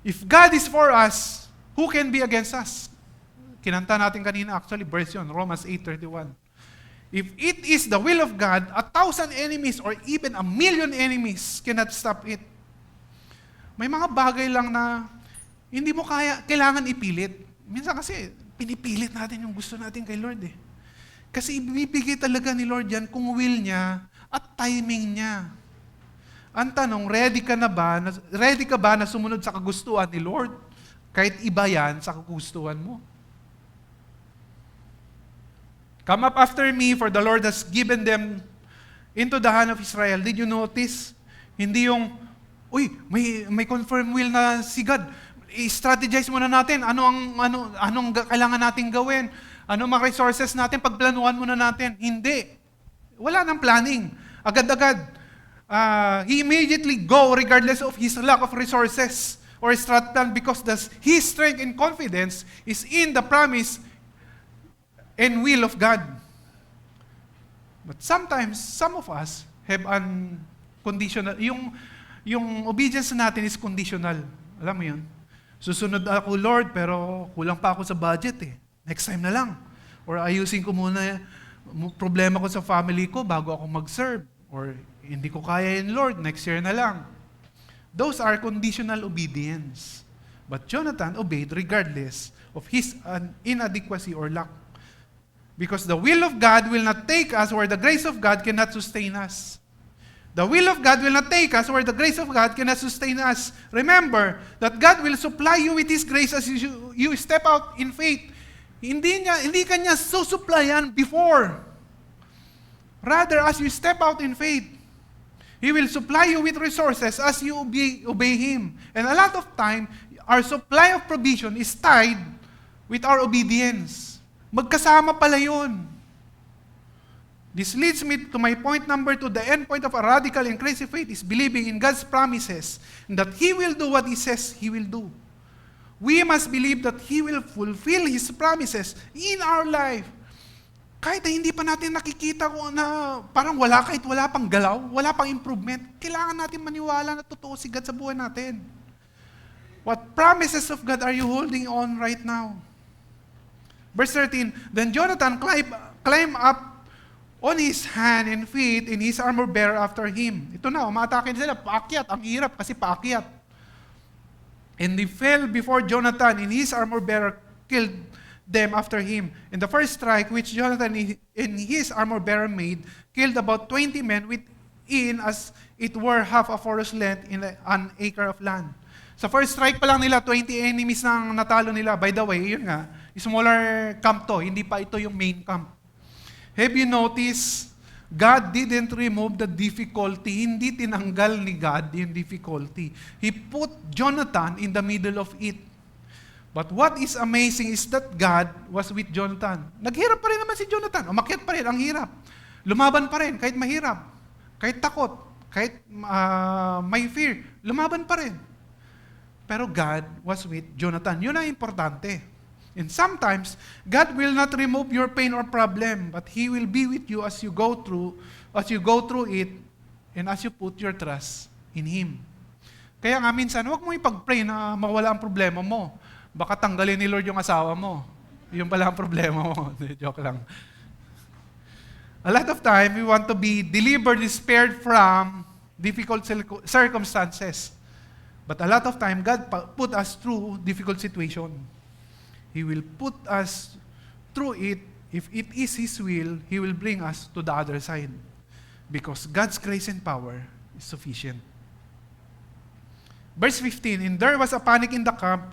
If God is for us, who can be against us? Kinanta natin kanina actually, verse yun, Romans 8:31. If it is the will of God, 1,000 enemies or even 1,000,000 enemies cannot stop it. May mga bagay lang na hindi mo kailangan ipilit. Minsan kasi, pinipilit natin yung gusto natin kay Lord eh. Kasi ibibigay talaga ni Lord yan kung will niya at timing niya. Ang tanong, ready ka ba na sumunod sa kagustuhan ni Lord? Kahit iba yan sa kagustuhan mo. Come up after me, for the Lord has given them into the hand of Israel. Did you notice? Hindi yung, may confirm will na si God. I-strategize muna natin. Anong kailangan natin gawin? Ano mga resources natin? Pagplanuhan muna natin. Hindi. Wala nang planning. Agad-agad. He immediately go regardless of his lack of resources or strat plan because his strength and confidence is in the promise and will of God. But sometimes, some of us have an conditional. Yung obedience natin is conditional. Alam mo yun? Susunod ako, Lord, pero kulang pa ako sa budget eh. Next time na lang. Or ayusin ko muna problema ko sa family ko bago ako mag-serve. Or hindi ko kaya yun, Lord, next year na lang. Those are conditional obedience. But Jonathan obeyed regardless of his inadequacy or lack. Because the will of God will not take us where the grace of God cannot sustain us. The will of God will not take us where the grace of God cannot sustain us. Remember that God will supply you with His grace as you step out in faith. Hindi ka niya susuplayan before. Rather, as you step out in faith, He will supply you with resources as you obey Him. And a lot of time, our supply of provision is tied with our obedience. Magkasama pala yun. This leads me to my point number 2. The end point of a radical and crazy faith is believing in God's promises and that He will do what He says He will do. We must believe that He will fulfill His promises in our life. Kahit na hindi pa natin nakikita kung na parang kahit wala pang galaw, wala pang improvement, kailangan natin maniwala na totoo si God sa buhay natin. What promises of God are you holding on right now? Verse 13, then Jonathan climbed up on his hand and feet in his armor bearer after him. Ito na, umatake sila, paakyat. Ang hirap kasi paakyat. And they fell before Jonathan, and his armor bearer killed them after him. And the first strike which Jonathan and his armor bearer made killed about 20 men within as it were half a forest length in an acre of land. Sa first strike pa lang nila, 20 enemies nang natalo nila. By the way, yun nga, smaller camp to, hindi pa ito yung main camp. Have you noticed, God didn't remove the difficulty. Hindi tinanggal ni God yung difficulty. He put Jonathan in the middle of it. But what is amazing is that God was with Jonathan. Naghirap pa rin naman si Jonathan. Umakyat pa rin, ang hirap. Lumaban pa rin, kahit mahirap. Kahit takot, kahit may fear. Lumaban pa rin. Pero God was with Jonathan. Yun ang importante. And sometimes, God will not remove your pain or problem, but He will be with you as you go through it, and as you put your trust in Him. Kaya nga minsan, huwag mo ipag-pray na mawala ang problema mo. Baka tanggalin ni Lord yung asawa mo. Yung pala ang problema mo. Joke lang. A lot of time, we want to be delivered, spared from difficult circumstances. But a lot of time, God put us through difficult situation. He will put us through it. If it is His will, He will bring us to the other side. Because God's grace and power is sufficient. Verse 15, and there was a panic in the camp,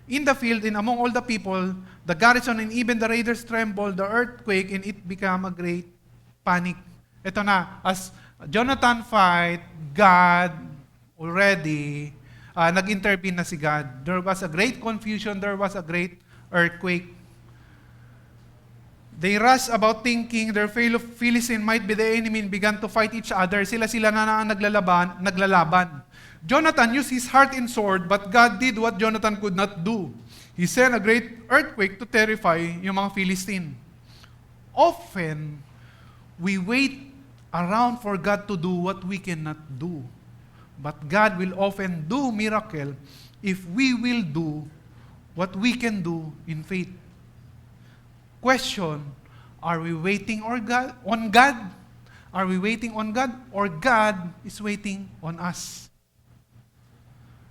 in the field, and among all the people, the garrison and even the raiders trembled, the earthquake, and it became a great panic. Ito na, as Jonathan fight, God already, nag-intervene na si God. There was a great confusion, there was a great earthquake. They rushed about thinking their fellow Philistine might be the enemy and began to fight each other. Sila na naglalaban. Jonathan used his heart and sword, but God did what Jonathan could not do. He sent a great earthquake to terrify yung mga Philistine. Often, we wait around for God to do what we cannot do. But God will often do miracle if we will do what we can do in faith. Question, are we waiting on God? Are we waiting on God? Or God is waiting on us?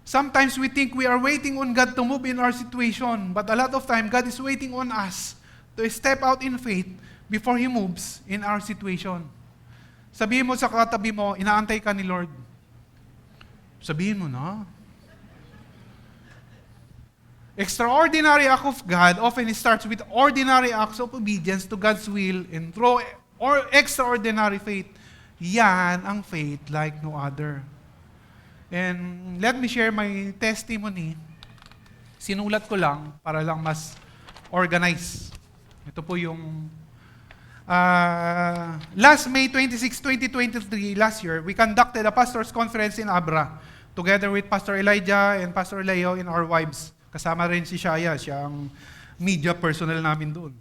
Sometimes we think we are waiting on God to move in our situation, but a lot of time, God is waiting on us to step out in faith before He moves in our situation. Sabihin mo sa katabi mo, inaantay ka ni Lord. Sabihin mo na. Extraordinary act of God often starts with ordinary acts of obedience to God's will and through extraordinary faith. Yan ang faith like no other. And let me share my testimony. Sinulat ko lang para lang mas organize. Ito po yung last May 26, 2023, last year, we conducted a pastor's conference in Abra together with Pastor Elijah and Pastor Leo and our wives. Kasama rin si Shaya, siya ang media personnel namin doon.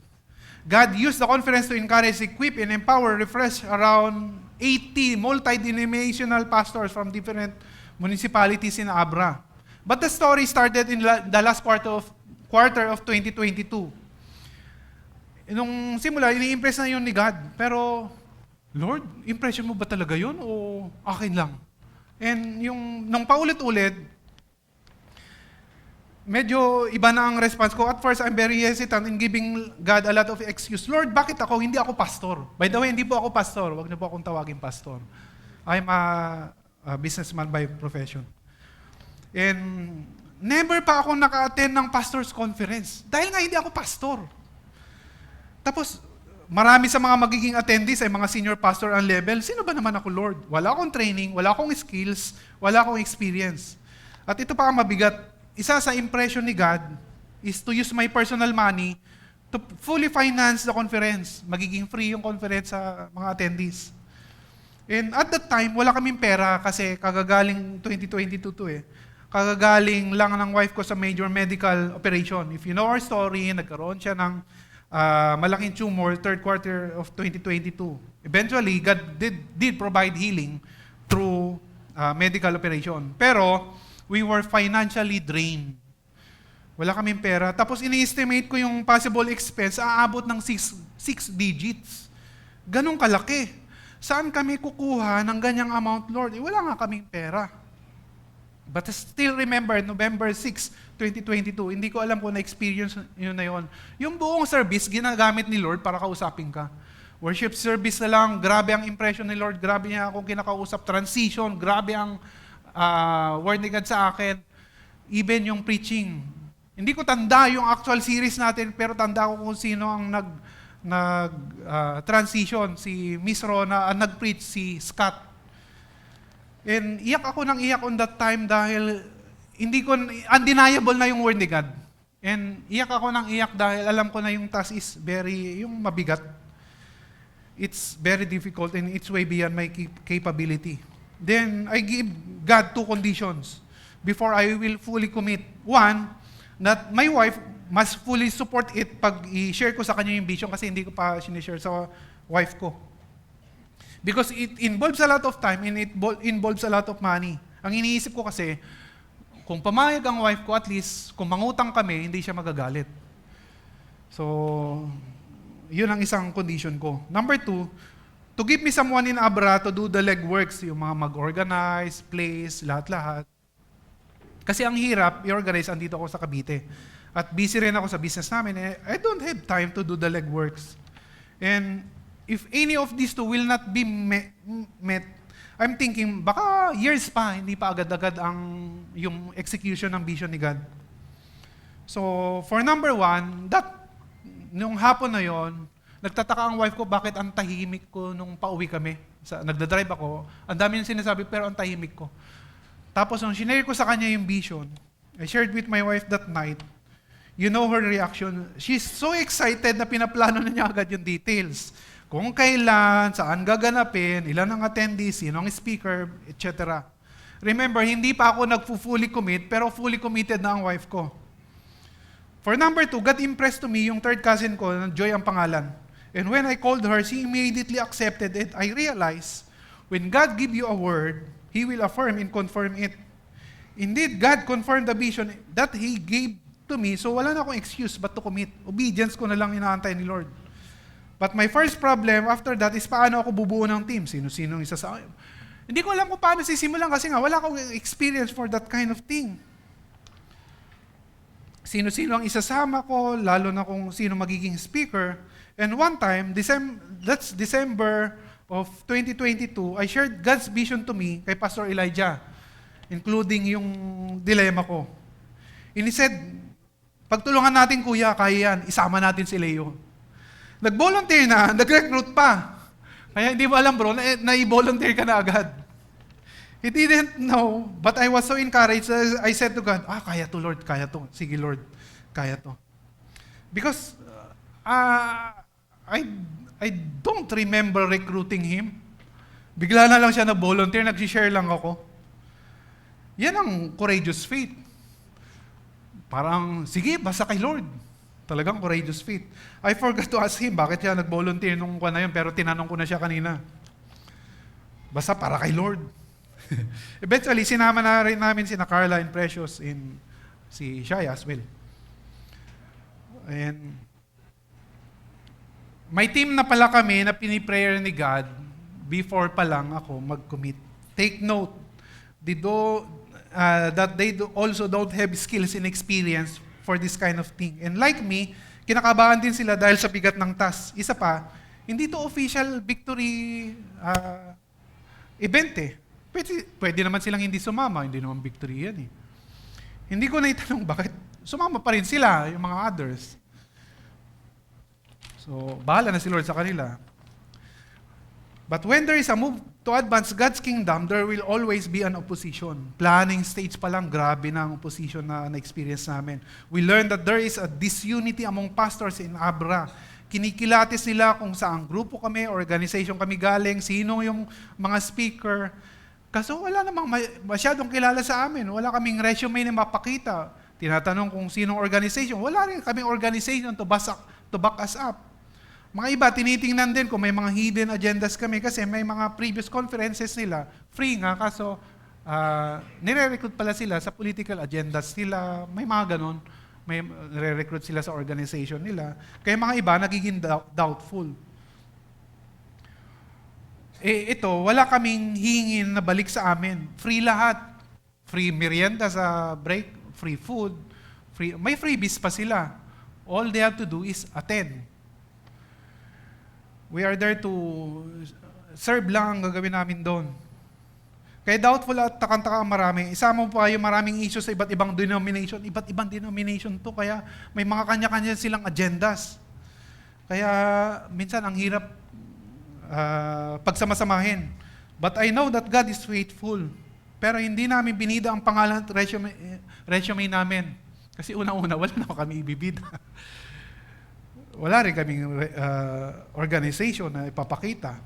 God used the conference to encourage, equip, and empower, refresh around 80 multi-denominational pastors from different municipalities in Abra. But the story started in the last quarter of 2022. Nung simula, ini-impress na yun ni God. Pero, Lord, impression mo ba talaga yun o akin lang? And nung paulit-ulit, medyo iba na ang response ko. At first, I'm very hesitant in giving God a lot of excuse. Lord, bakit ako? Hindi ako pastor. By the way, hindi po ako pastor. Huwag niyo po akong tawagin pastor. I'm a businessman by profession. And never pa ako naka-attend ng pastor's conference. Dahil nga hindi ako pastor. Tapos, marami sa mga magiging attendees ay mga senior pastor ang level. Sino ba naman ako, Lord? Wala akong training, wala akong skills, wala akong experience. At ito pa ang mabigat. Isa sa impression ni God is to use my personal money to fully finance the conference. Magiging free yung conference sa mga attendees. And at that time, wala kaming pera kasi kagagaling 2022 to eh. Kagagaling lang ng wife ko sa major medical operation. If you know our story, nagkaroon siya ng malaking tumor third quarter of 2022. Eventually, God did provide healing through medical operation. Pero, we were financially drained. Wala kaming pera. Tapos, ini-estimate ko yung possible expense, aabot ng 6 digits. Ganong kalaki. Saan kami kukuha ng ganyang amount, Lord? Wala nga kaming pera. But I still remember, November 6, 2022, hindi ko alam kung na-experience yun na yun. Yung buong service, ginagamit ni Lord para kausapin ka. Worship service na lang, grabe ang impression ni Lord, grabe niya akong kinakausap. Transition, grabe ang word ni God sa akin. Even yung preaching. Hindi ko tanda yung actual series natin, pero tanda ko kung sino ang transition. Si Miss Rona, ang nag-preach, si Scott. And iyak ako ng iyak on that time dahil undeniable na yung word ni God. And iyak ako ng iyak dahil alam ko na yung task is yung mabigat. It's very difficult and it's way beyond my capability. Then, I give God 2 conditions before I will fully commit. One, that my wife must fully support it pag i-share ko sa kanya yung vision kasi hindi ko pa sinishare sa wife ko. Because it involves a lot of time and it involves a lot of money. Ang iniisip ko kasi, kung pamayag ang wife ko, at least, kung mangutang kami, hindi siya magagalit. So, yun ang isang condition ko. Number 2, to give me someone in Abra to do the legworks, yung mga mag-organize, place, lahat-lahat. Kasi ang hirap, i-organize, andito ako sa Cavite. At busy rin ako sa business namin. I don't have time to do the legworks. And if any of these two will not be met, I'm thinking, baka years pa, hindi pa agad-agad yung execution ng vision ni God. So, for number 1, nung hapon na yon, nagtataka ang wife ko, bakit ang tahimik ko nung pauwi kami. Nagdadrive ako, ang dami yung sinasabi, pero ang tahimik ko. Tapos, nung sinare ko sa kanya yung vision, I shared with my wife that night, you know her reaction. She's so excited na pinaplano na niya agad yung details. Kung kailan, saan gaganapin, ilan ang attendees, sino ang speaker, etc. Remember, hindi pa ako nag-fully commit, pero fully committed na ang wife ko. For number 2, God impressed to me yung third cousin ko, Joy ang pangalan. And when I called her, she immediately accepted it. I realized, when God give you a word, He will affirm and confirm it. Indeed, God confirmed the vision that He gave to me, so wala na akong excuse but to commit. Obedience ko na lang inaantay ni Lord. But my first problem after that is paano ako bubuo ng team? Sino-sino isa sa akin? Hindi ko alam kung paano sisimulan kasi nga wala akong experience for that kind of thing. Sino-sino ang isasama ko, lalo na kung sino magiging speaker. And one time, that's December of 2022, I shared God's vision to me kay Pastor Elijah, including yung dilemma ko. And he said, pagtulungan natin kuya, kaya yan, isama natin si Leo. Nag-volunteer na, nag-recruit pa. Kaya hindi mo alam bro, na-volunteer ka na agad. He didn't know, but I was so encouraged. I said to God, kaya to Lord, kaya to. Sige Lord, kaya to. Because I don't remember recruiting him. Bigla na lang siya na-volunteer, nag-share lang ako. Yan ang courageous faith. Parang, sige, basta kay Lord. Talagang courageous faith. I forgot to ask him, bakit siya nag-volunteer nung kwa na yun, pero tinanong ko na siya kanina. Basta para kay Lord. Eventually, sinama na rin namin si Carla and Precious in si Shaya as well. And may team na pala kami na piniprayer ni God before pa lang ako mag-commit. Take note, that they also don't have skills and experience for this kind of thing. And like me, kinakabahan din sila dahil sa bigat ng task. Isa pa, hindi to official victory event eh. Pwede naman silang hindi sumama, hindi naman victory yan eh. Hindi ko na itanong bakit sumama pa rin sila, yung mga others. So, bahala na si Lord sa kanila. But when there is a move to advance God's kingdom, there will always be an opposition. Planning stage pa lang, grabe na ang opposition na na-experience namin. We learned that there is a disunity among pastors in Abra. Kinikilatis nila kung saang grupo kami, organization kami galing, sino yung mga speaker. Kaso wala namang masyadong kilala sa amin. Wala kaming resume na mapakita. Tinatanong kung sinong organization. Wala rin kaming organization to back us up. Mga iba, tinitingnan din kung may mga hidden agendas kami kasi may mga previous conferences nila, free nga, kaso nire-recruit pala sila sa political agendas nila, may mga ganon, may nire-recruit sila sa organization nila. Kaya mga iba, nagiging doubtful. Ito, wala kaming hingin na balik sa amin. Free lahat. Free merienda sa break, free food, may freebies pa sila. All they have to do is attend. We are there to serve lang ang gagawin namin doon. Kaya doubtful at takang-taka ang marami. Isama mo pa yung maraming issues sa iba't ibang denomination. Iba't ibang denomination to, kaya may mga kanya-kanya silang agendas. Kaya minsan ang hirap pagsamasamahin. But I know that God is faithful. Pero hindi namin binida ang pangalan at resume namin. Kasi una-una, wala na kami ibibida. Wala rin kaming organization na ipapakita.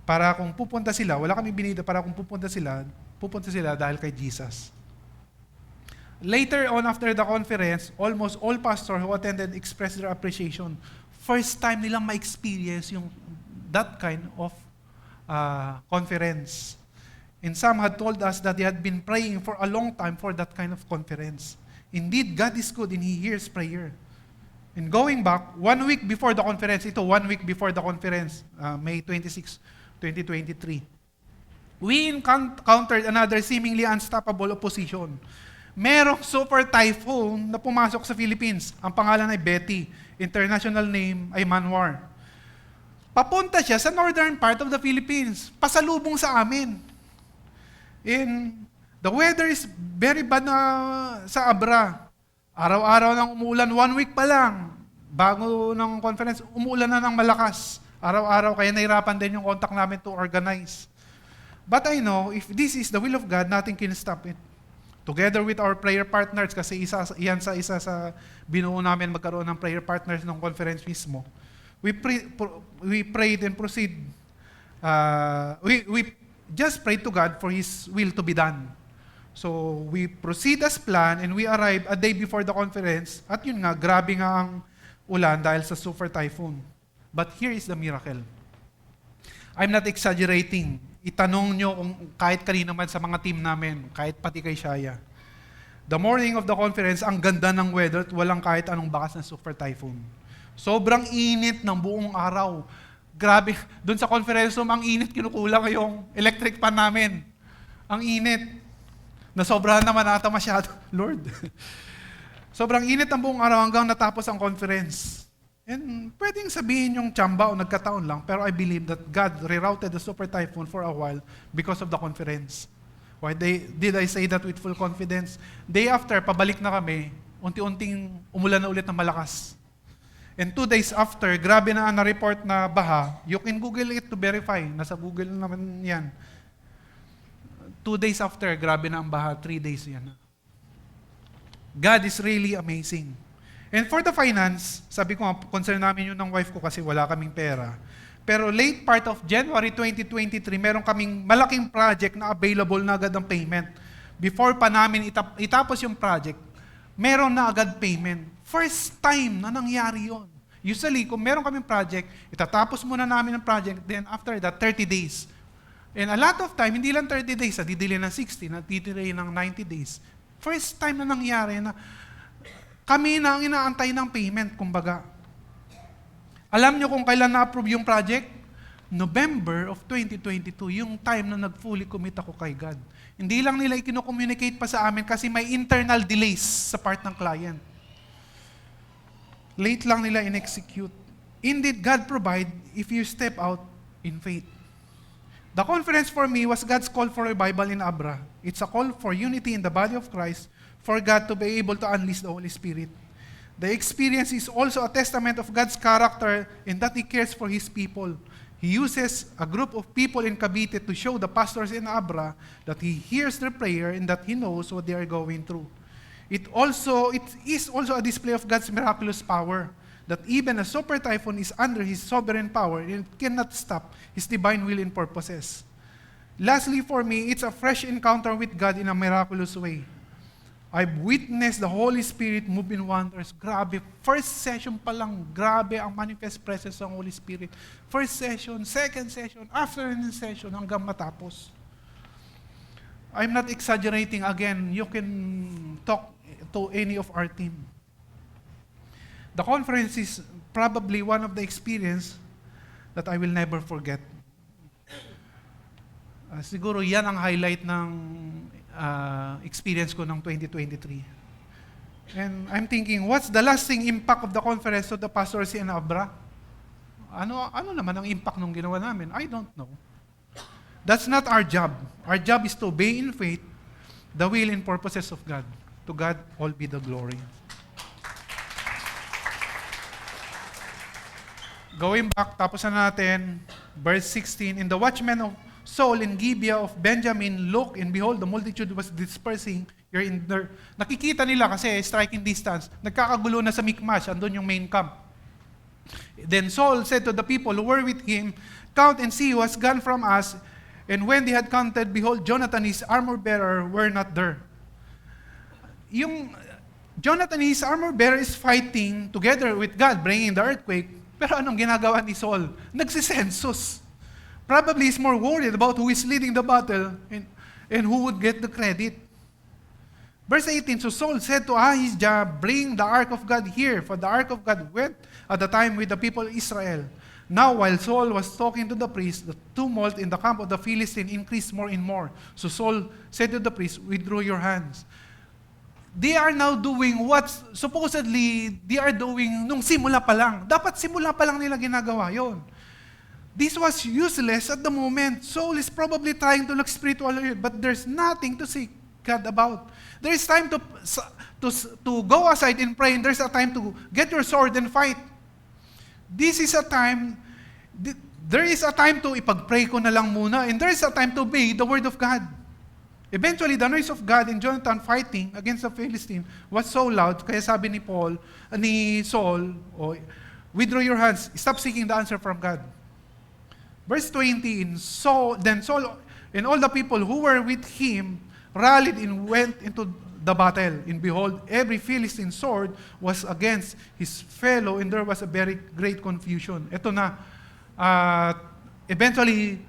Para kung pupunta sila, wala kaming binida para kung pupunta sila dahil kay Jesus. Later on, after the conference, almost all pastors who attended expressed their appreciation. First time nilang ma-experience yung that kind of conference. And some had told us that they had been praying for a long time for that kind of conference. Indeed, God is good and He hears prayer. And going back, 1 week before the conference, May 26, 2023, we encountered another seemingly unstoppable opposition. Merong super typhoon na pumasok sa Philippines. Ang pangalan ay Betty. International name ay Manwar. Papunta siya sa northern part of the Philippines. Pasalubong sa amin. And the weather is very bad na sa Abra. Araw-araw nang umuulan, 1 week pa lang. Bago ng conference, umuulan na ng malakas. Araw-araw, kaya nahirapan din yung contact namin to organize. But I know, if this is the will of God, nothing can stop it. Together with our prayer partners, kasi isa sa binuo namin magkaroon ng prayer partners ng conference mismo, we prayed and proceed. We just prayed to God for His will to be done. So, we proceed as planned and we arrive a day before the conference at yun nga, grabe nga ang ulan dahil sa super typhoon. But here is the miracle. I'm not exaggerating. Itanong nyo kung kahit kanino man sa mga team namin, kahit pati kay Shaya. The morning of the conference, ang ganda ng weather at walang kahit anong bakas na super typhoon. Sobrang init ng buong araw. Grabe, doon sa conference room, ang init, kinukulang yung electric fan namin. Ang init. Nasobrahan naman ata masyado, Lord. Sobrang init ang buong araw hanggang natapos ang conference. And pwedeng sabihin yung tsamba o nagkataon lang, pero I believe that God rerouted the super typhoon for a while because of the conference. Why did I say that with full confidence? Day after, pabalik na kami, unti-unting umulan na ulit ng malakas. And 2 days after, grabe na na-report na baha. You can Google it to verify. Nasa Google naman yan. 2 days after, grabe na ang baha. 3 days yan. God is really amazing. And for the finance, sabi ko, concern namin yun ng wife ko kasi wala kaming pera. Pero late part of January 2023, meron kaming malaking project na available na agad ang payment. Before pa namin itapos yung project, meron na agad payment. First time na nangyari yon. Usually, kung meron kaming project, itatapos muna namin ang project, then after that, 30 days, And a lot of time, hindi lang 30 days, nadidili ng 60, nadidili ng 90 days. First time na nangyari na kami na ang inaantay ng payment, kumbaga. Alam nyo kung kailan na-approve yung project? November of 2022, yung time na nag-fully commit ako kay God. Hindi lang nila ikino-communicate pa sa amin kasi may internal delays sa part ng client. Late lang nila in-execute. Indeed, God provide if you step out in faith. The conference for me was God's call for revival in Abra. It's a call for unity in the body of Christ, for God to be able to unleash the Holy Spirit. The experience is also a testament of God's character in that He cares for His people. He uses a group of people in Cavite to show the pastors in Abra that He hears their prayer and that He knows what they are going through. It is also a display of God's miraculous power, that even a super typhoon is under His sovereign power and cannot stop His divine will and purposes. Lastly, for me, it's a fresh encounter with God in a miraculous way. I've witnessed the Holy Spirit move in wonders. Grabe, first session pa lang, grabe ang manifest presence ng Holy Spirit. First session, second session, afternoon session, hanggang matapos. I'm not exaggerating again. You can talk to any of our team. The conference is probably one of the experience that I will never forget. Siguro yan ang highlight ng experience ko ng 2023. And I'm thinking, what's the lasting impact of the conference to the pastors in Abra? Ano naman ang impact nung ginawa namin? I don't know. That's not our job. Our job is to obey in faith the will and purposes of God. To God all be the glory. Going back, tapos na natin, verse 16, "And the watchmen of Saul in Gibeah of Benjamin looked, and behold, the multitude was dispersing here in there." Nakikita nila kasi striking distance. Nagkakagulo na sa Mikmash, andun yung main camp. Then Saul said to the people who were with him, "Count and see who has gone from us." And when they had counted, behold, Jonathan, his armor-bearer, were not there. Yung Jonathan, his armor-bearer, is fighting together with God, bringing the earthquake. Pero anong ginagawa ni Saul? Nagsisensus. Probably he's more worried about who is leading the battle and who would get the credit. Verse 18, "So Saul said to Ahijah, bring the ark of God here, for the ark of God went at the time with the people of Israel. Now while Saul was talking to the priest, the tumult in the camp of the Philistine increased more and more. So Saul said to the priest, withdraw your hands." They are now doing what supposedly they are doing nung simula pa lang. Dapat simula pa lang nila ginagawa yon. This was useless at the moment. Saul is probably trying to look spiritual, but there's nothing to seek God about. There is time to go aside and pray, and there's a time to get your sword and fight. This is a time, there is a time to ipag-pray ko na lang muna, and there is a time to obey the word of God. Eventually, the noise of God and Jonathan fighting against the Philistine was so loud, kaya sabi ni Saul, withdraw your hands, stop seeking the answer from God. Verse 20, then Saul and all the people who were with him rallied and went into the battle. And behold, every Philistine sword was against his fellow, and there was a very great confusion. Ito na, eventually,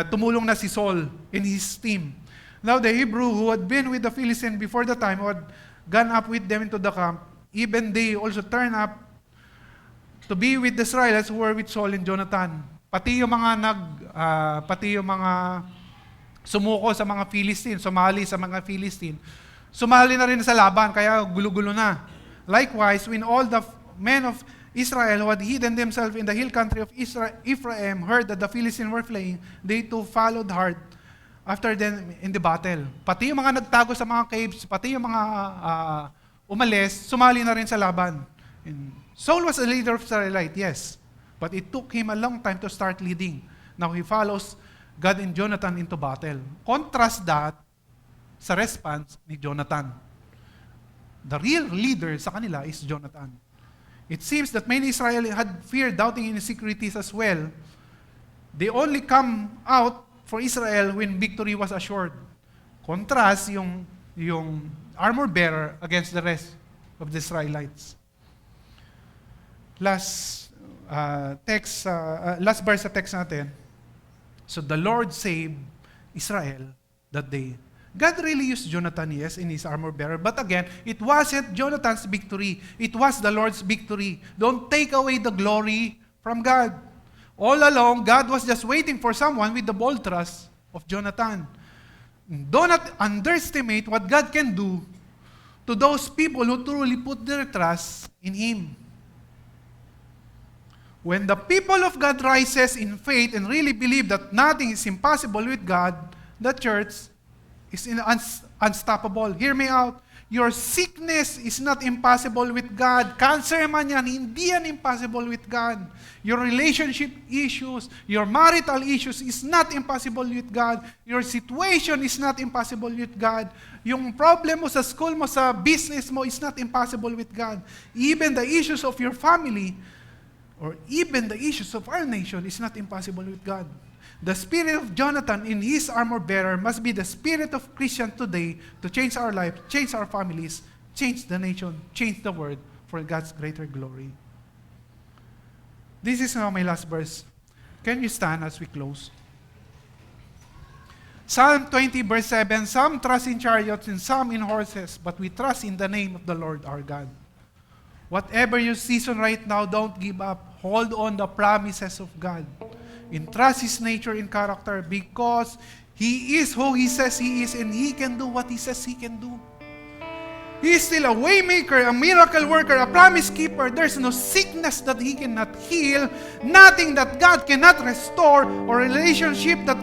tumulong na si Saul and his team. Now the Hebrew who had been with the Philistine before the time, who had gone up with them into the camp, even they also turned up to be with the Israelites who were with Saul and Jonathan. Pati yung mga sumuko sa mga Philistine, sumali sa mga Philistine, sumali na rin sa laban, kaya gulo-gulo na. Likewise, when all the men of Israel who had hidden themselves in the hill country of Ephraim heard that the Philistines were fleeing, they too followed hard after them in the battle. Pati yung mga nagtago sa mga caves, pati yung mga umalis, sumali na rin sa laban. And Saul was a leader of Israelite, yes. But it took him a long time to start leading. Now he follows God and Jonathan into battle. Contrast that sa response ni Jonathan. The real leader sa kanila is Jonathan. It seems that many Israelites had fear, doubting insecurities as well. They only come out for Israel when victory was assured. Contrast yung armor bearer against the rest of the Israelites. Last verse sa text natin. So the Lord saved Israel that day. God really used Jonathan, yes, in his armor bearer. But again, it wasn't Jonathan's victory. It was the Lord's victory. Don't take away the glory from God. All along, God was just waiting for someone with the bold trust of Jonathan. Do not underestimate what God can do to those people who truly put their trust in Him. When the people of God rises in faith and really believe that nothing is impossible with God, the church is unstoppable. Hear me out. Your sickness is not impossible with God. Cancer man yan, hindi yan impossible with God. Your relationship issues, your marital issues is not impossible with God. Your situation is not impossible with God. Yung problem mo sa school mo, sa business mo is not impossible with God. Even the issues of your family, or even the issues of our nation is not impossible with God. The spirit of Jonathan in his armor bearer must be the spirit of Christian today to change our life, change our families, change the nation, change the world for God's greater glory. This is now my last verse. Can you stand as we close? Psalm 20 verse 7, some trust in chariots and some in horses, but we trust in the name of the Lord our God. Whatever your season right now, don't give up. Hold on the promises of God. Entrust His nature and character because He is who He says He is and He can do what He says He can do. He is still a way maker, a miracle worker, a promise keeper. There's no sickness that He cannot heal, nothing that God cannot restore, or relationship that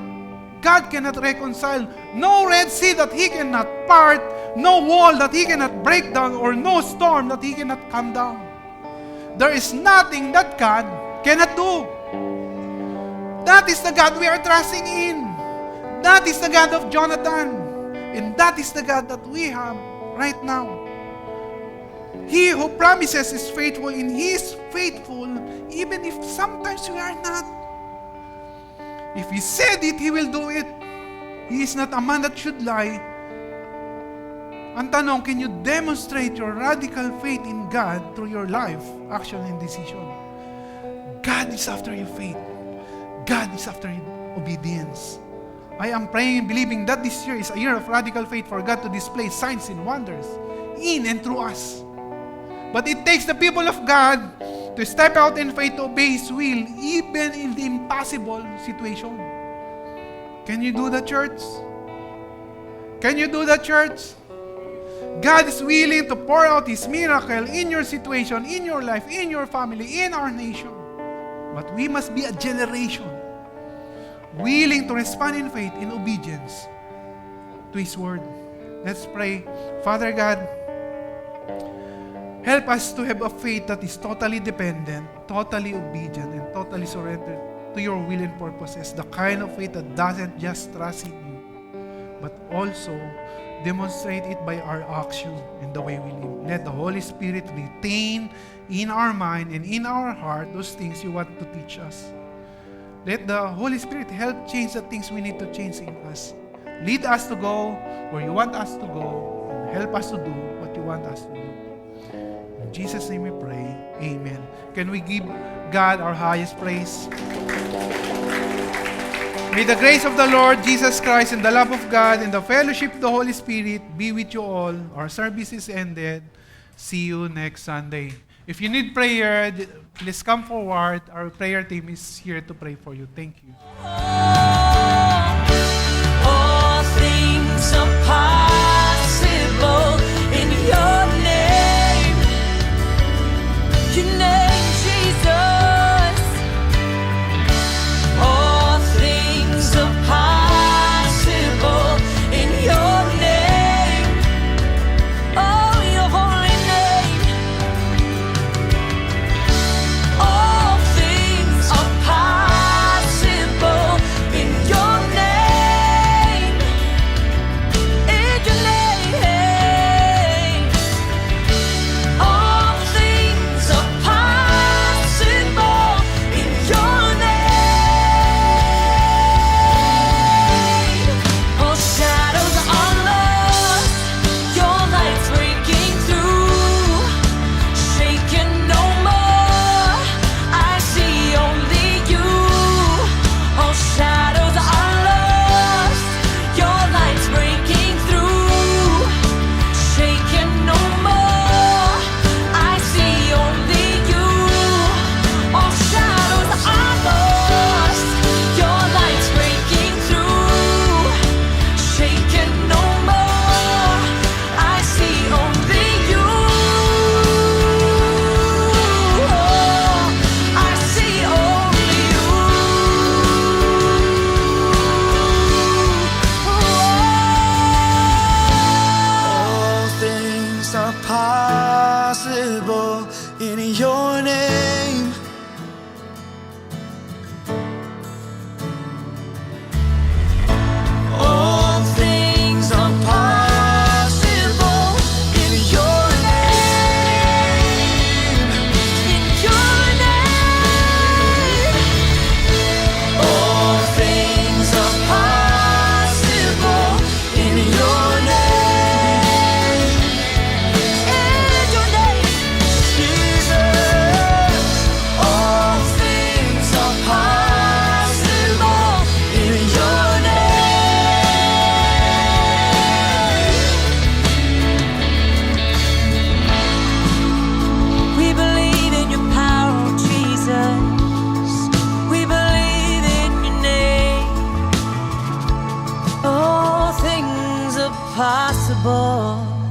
God cannot reconcile, no Red Sea that He cannot part, no wall that He cannot break down, or no storm that He cannot calm down. There is nothing that God cannot do. That is the God we are trusting in. That is the God of Jonathan. And that is the God that we have right now. He who promises is faithful, and He is faithful even if sometimes we are not. If He said it, He will do it. He is not a man that should lie. Ang tanong, can you demonstrate your radical faith in God through your life, action, and decision? God is after your faith. God is after obedience. I am praying and believing that this year is a year of radical faith for God to display signs and wonders in and through us. But it takes the people of God to step out in faith to obey His will, even in the impossible situation. Can you do that, church? Can you do that, church? God is willing to pour out His miracle in your situation, in your life, in your family, in our nation. But we must be a generation willing to respond in faith, in obedience to His word. Let's pray. Father God, help us to have a faith that is totally dependent, totally obedient, and totally surrendered to your will and purposes. The kind of faith that doesn't just trust in you, but also demonstrate it by our action and the way we live. Let the Holy Spirit retain in our mind and in our heart those things you want to teach us. Let the Holy Spirit help change the things we need to change in us. Lead us to go where you want us to go, and help us to do what you want us to do. In Jesus' name we pray. Amen. Can we give God our highest praise? May the grace of the Lord Jesus Christ and the love of God and the fellowship of the Holy Spirit be with you all. Our service is ended. See you next Sunday. If you need prayer, please come forward. Our prayer team is here to pray for you. Thank you. All things are possible in your name. Your name, Jesus. All things are possible in your name. Oh, your holy name. All things are possible impossible.